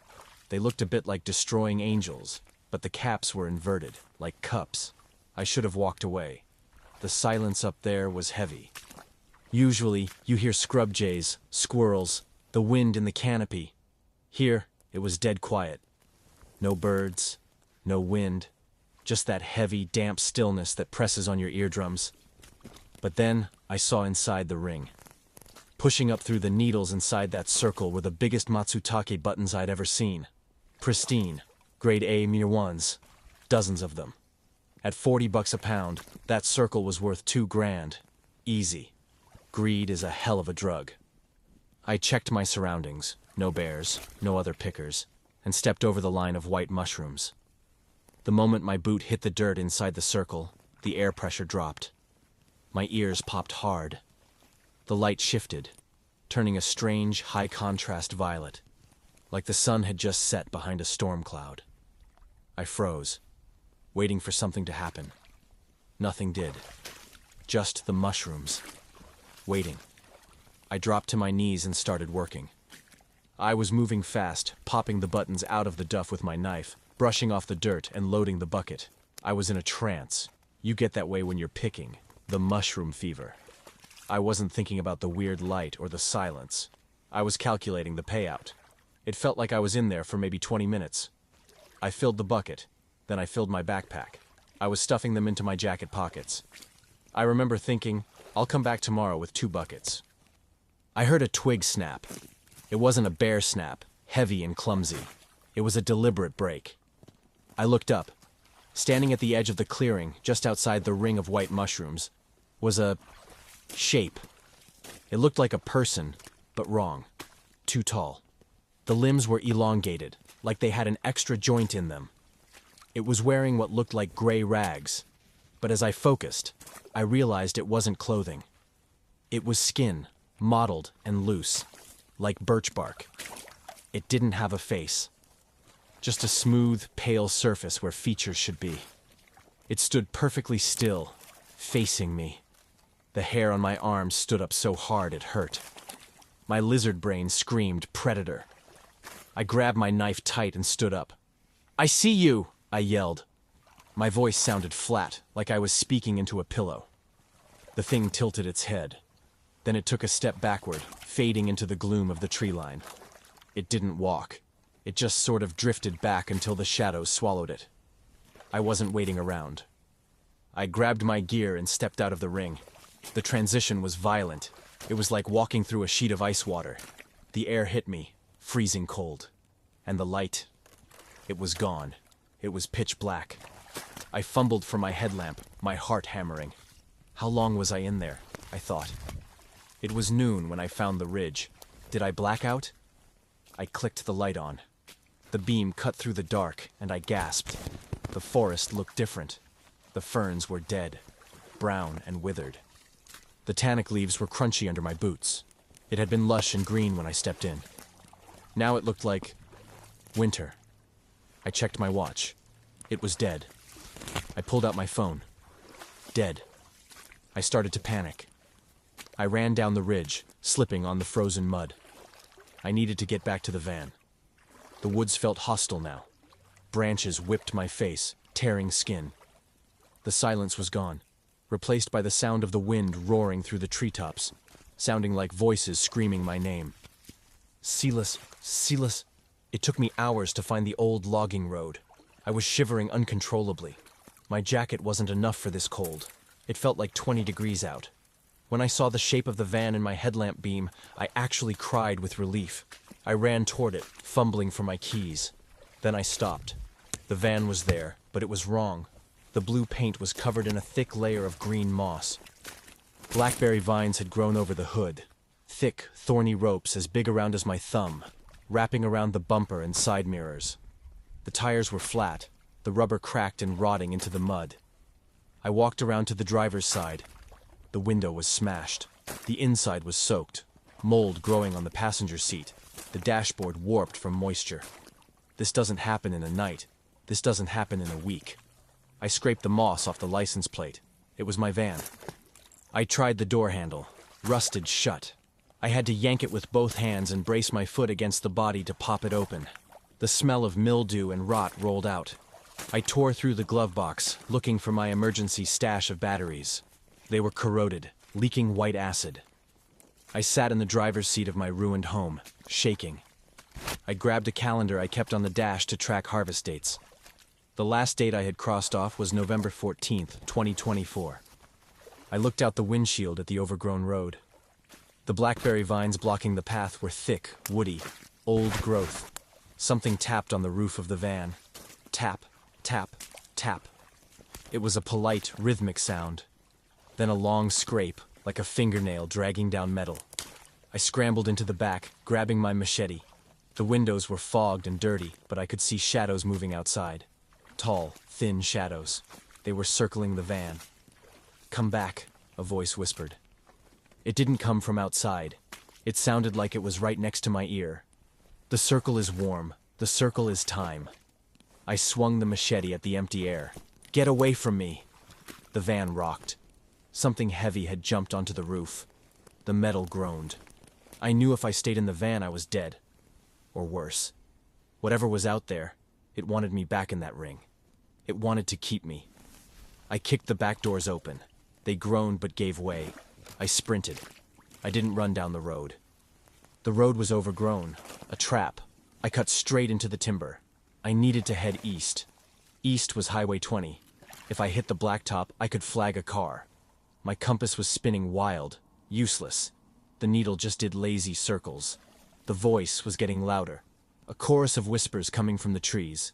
They looked a bit like destroying angels, but the caps were inverted, like cups. I should have walked away. The silence up there was heavy. Usually, you hear scrub jays, squirrels, the wind in the canopy. Here, it was dead quiet. No birds, no wind, just that heavy, damp stillness that presses on your eardrums. But then, I saw inside the ring. Pushing up through the needles inside that circle were the biggest matsutake buttons I'd ever seen. Pristine, grade A mere ones, dozens of them. At $40 a pound, that circle was worth $2 grand. Easy. Greed is a hell of a drug. I checked my surroundings, no bears, no other pickers, and stepped over the line of white mushrooms. The moment my boot hit the dirt inside the circle, the air pressure dropped. My ears popped hard. The light shifted, turning a strange, high-contrast violet, like the sun had just set behind a storm cloud. I froze, waiting for something to happen. Nothing did. Just the mushrooms. Waiting. I dropped to my knees and started working. I was moving fast, popping the buttons out of the duff with my knife, brushing off the dirt and loading the bucket. I was in a trance. You get that way when you're picking. The mushroom fever. I wasn't thinking about the weird light or the silence. I was calculating the payout. It felt like I was in there for maybe 20 minutes. I filled the bucket. Then I filled my backpack. I was stuffing them into my jacket pockets. I remember thinking, I'll come back tomorrow with 2 buckets. I heard a twig snap. It wasn't a bear snap, heavy and clumsy. It was a deliberate break. I looked up. Standing at the edge of the clearing, just outside the ring of white mushrooms, was a shape. It looked like a person, but wrong. Too tall. The limbs were elongated, like they had an extra joint in them. It was wearing what looked like gray rags, but as I focused, I realized it wasn't clothing. It was skin, mottled and loose, like birch bark. It didn't have a face. Just a smooth, pale surface where features should be. It stood perfectly still, facing me. The hair on my arms stood up so hard it hurt. My lizard brain screamed predator. I grabbed my knife tight and stood up. "I see you!" I yelled. My voice sounded flat, like I was speaking into a pillow. The thing tilted its head. Then it took a step backward, fading into the gloom of the tree line. It didn't walk. It just sort of drifted back until the shadows swallowed it. I wasn't waiting around. I grabbed my gear and stepped out of the ring. The transition was violent. It was like walking through a sheet of ice water. The air hit me, freezing cold. And the light, it was gone. It was pitch black. I fumbled for my headlamp, my heart hammering. How long was I in there? I thought. It was noon when I found the ridge. Did I black out? I clicked the light on. The beam cut through the dark, and I gasped. The forest looked different. The ferns were dead, brown and withered. The tannic leaves were crunchy under my boots. It had been lush and green when I stepped in. Now it looked like winter. I checked my watch. It was dead. I pulled out my phone. Dead. I started to panic. I ran down the ridge, slipping on the frozen mud. I needed to get back to the van. The woods felt hostile now. Branches whipped my face, tearing skin. The silence was gone, replaced by the sound of the wind roaring through the treetops, sounding like voices screaming my name. Silas, Silas. It took me hours to find the old logging road. I was shivering uncontrollably. My jacket wasn't enough for this cold. It felt like 20 degrees out. When I saw the shape of the van in my headlamp beam, I actually cried with relief. I ran toward it, fumbling for my keys. Then I stopped. The van was there, but it was wrong. The blue paint was covered in a thick layer of green moss. Blackberry vines had grown over the hood. Thick, thorny ropes as big around as my thumb, wrapping around the bumper and side mirrors. The tires were flat, the rubber cracked and rotting into the mud. I walked around to the driver's side. The window was smashed. The inside was soaked, mold growing on the passenger seat, the dashboard warped from moisture. This doesn't happen in a night. This doesn't happen in a week. I scraped the moss off the license plate. It was my van. I tried the door handle, rusted shut. I had to yank it with both hands and brace my foot against the body to pop it open. The smell of mildew and rot rolled out. I tore through the glove box, looking for my emergency stash of batteries. They were corroded, leaking white acid. I sat in the driver's seat of my ruined home, shaking. I grabbed a calendar I kept on the dash to track harvest dates. The last date I had crossed off was November 14th, 2024. I looked out the windshield at the overgrown road. The blackberry vines blocking the path were thick, woody, old growth. Something tapped on the roof of the van. Tap, tap, tap. It was a polite, rhythmic sound. Then a long scrape, like a fingernail dragging down metal. I scrambled into the back, grabbing my machete. The windows were fogged and dirty, but I could see shadows moving outside. Tall, thin shadows. They were circling the van. "Come back," a voice whispered. It didn't come from outside. It sounded like it was right next to my ear. "The circle is warm. The circle is time." I swung the machete at the empty air. "Get away from me!" The van rocked. Something heavy had jumped onto the roof. The metal groaned. I knew if I stayed in the van, I was dead. Or worse. Whatever was out there, it wanted me back in that ring. It wanted to keep me. I kicked the back doors open. They groaned but gave way. I sprinted. I didn't run down the road. The road was overgrown, a trap. I cut straight into the timber. I needed to head east. East was Highway 20. If I hit the blacktop, I could flag a car. My compass was spinning wild, useless. The needle just did lazy circles. The voice was getting louder, a chorus of whispers coming from the trees.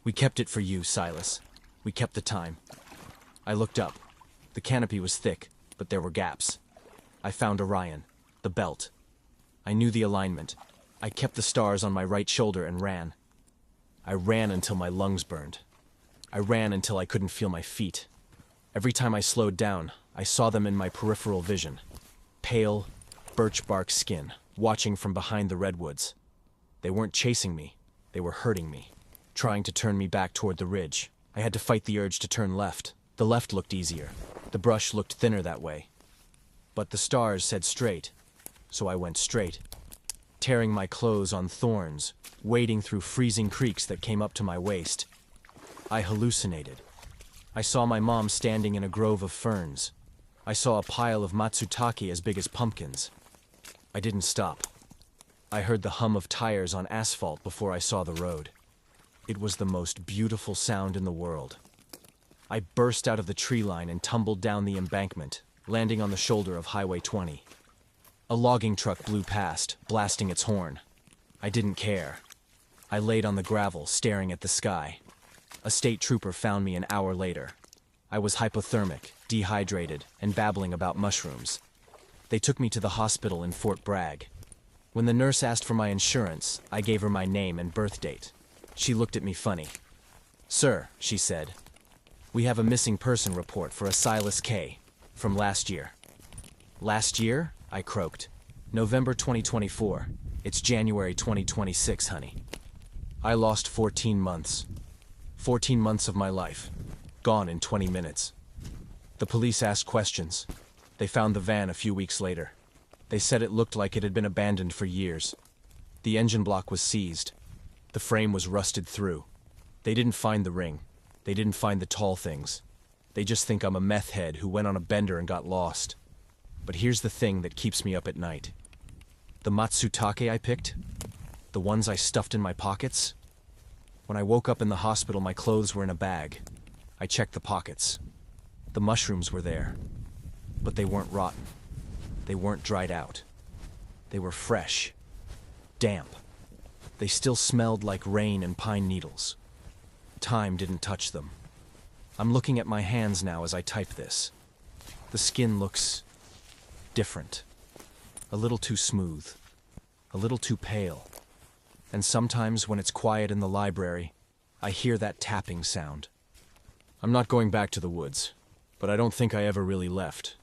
"We kept it for you, Silas. We kept the time." I looked up. The canopy was thick, but there were gaps. I found Orion, the belt. I knew the alignment. I kept the stars on my right shoulder and ran. I ran until my lungs burned. I ran until I couldn't feel my feet. Every time I slowed down, I saw them in my peripheral vision. Pale, birch bark skin, watching from behind the redwoods. They weren't chasing me. They were hurting me, trying to turn me back toward the ridge. I had to fight the urge to turn left. The left looked easier. The brush looked thinner that way. But the stars said straight, so I went straight, tearing my clothes on thorns, wading through freezing creeks that came up to my waist. I hallucinated. I saw my mom standing in a grove of ferns. I saw a pile of matsutake as big as pumpkins. I didn't stop. I heard the hum of tires on asphalt before I saw the road. It was the most beautiful sound in the world. I burst out of the tree line and tumbled down the embankment, landing on the shoulder of Highway 20. A logging truck blew past, blasting its horn. I didn't care. I laid on the gravel, staring at the sky. A state trooper found me an hour later. I was hypothermic, dehydrated, and babbling about mushrooms. They took me to the hospital in Fort Bragg. When the nurse asked for my insurance, I gave her my name and birth date. She looked at me funny. "Sir," she said, "we have a missing person report for a Silas K. from last year." "Last year?" I croaked. "November 2024. It's January 2026, honey." I lost 14 months. 14 months of my life. Gone in 20 minutes. The police asked questions. They found the van a few weeks later. They said it looked like it had been abandoned for years. The engine block was seized. The frame was rusted through. They didn't find the ring. They didn't find the tall things. They just think I'm a meth head who went on a bender and got lost. But here's the thing that keeps me up at night. The Matsutake I picked, the ones I stuffed in my pockets. When I woke up in the hospital, my clothes were in a bag. I checked the pockets. The mushrooms were there, but they weren't rotten. They weren't dried out. They were fresh, damp. They still smelled like rain and pine needles. Time didn't touch them. I'm looking at my hands now as I type this. The skin looks different. A little too smooth. A little too pale. And sometimes when it's quiet in the library, I hear that tapping sound. I'm not going back to the woods, but I don't think I ever really left.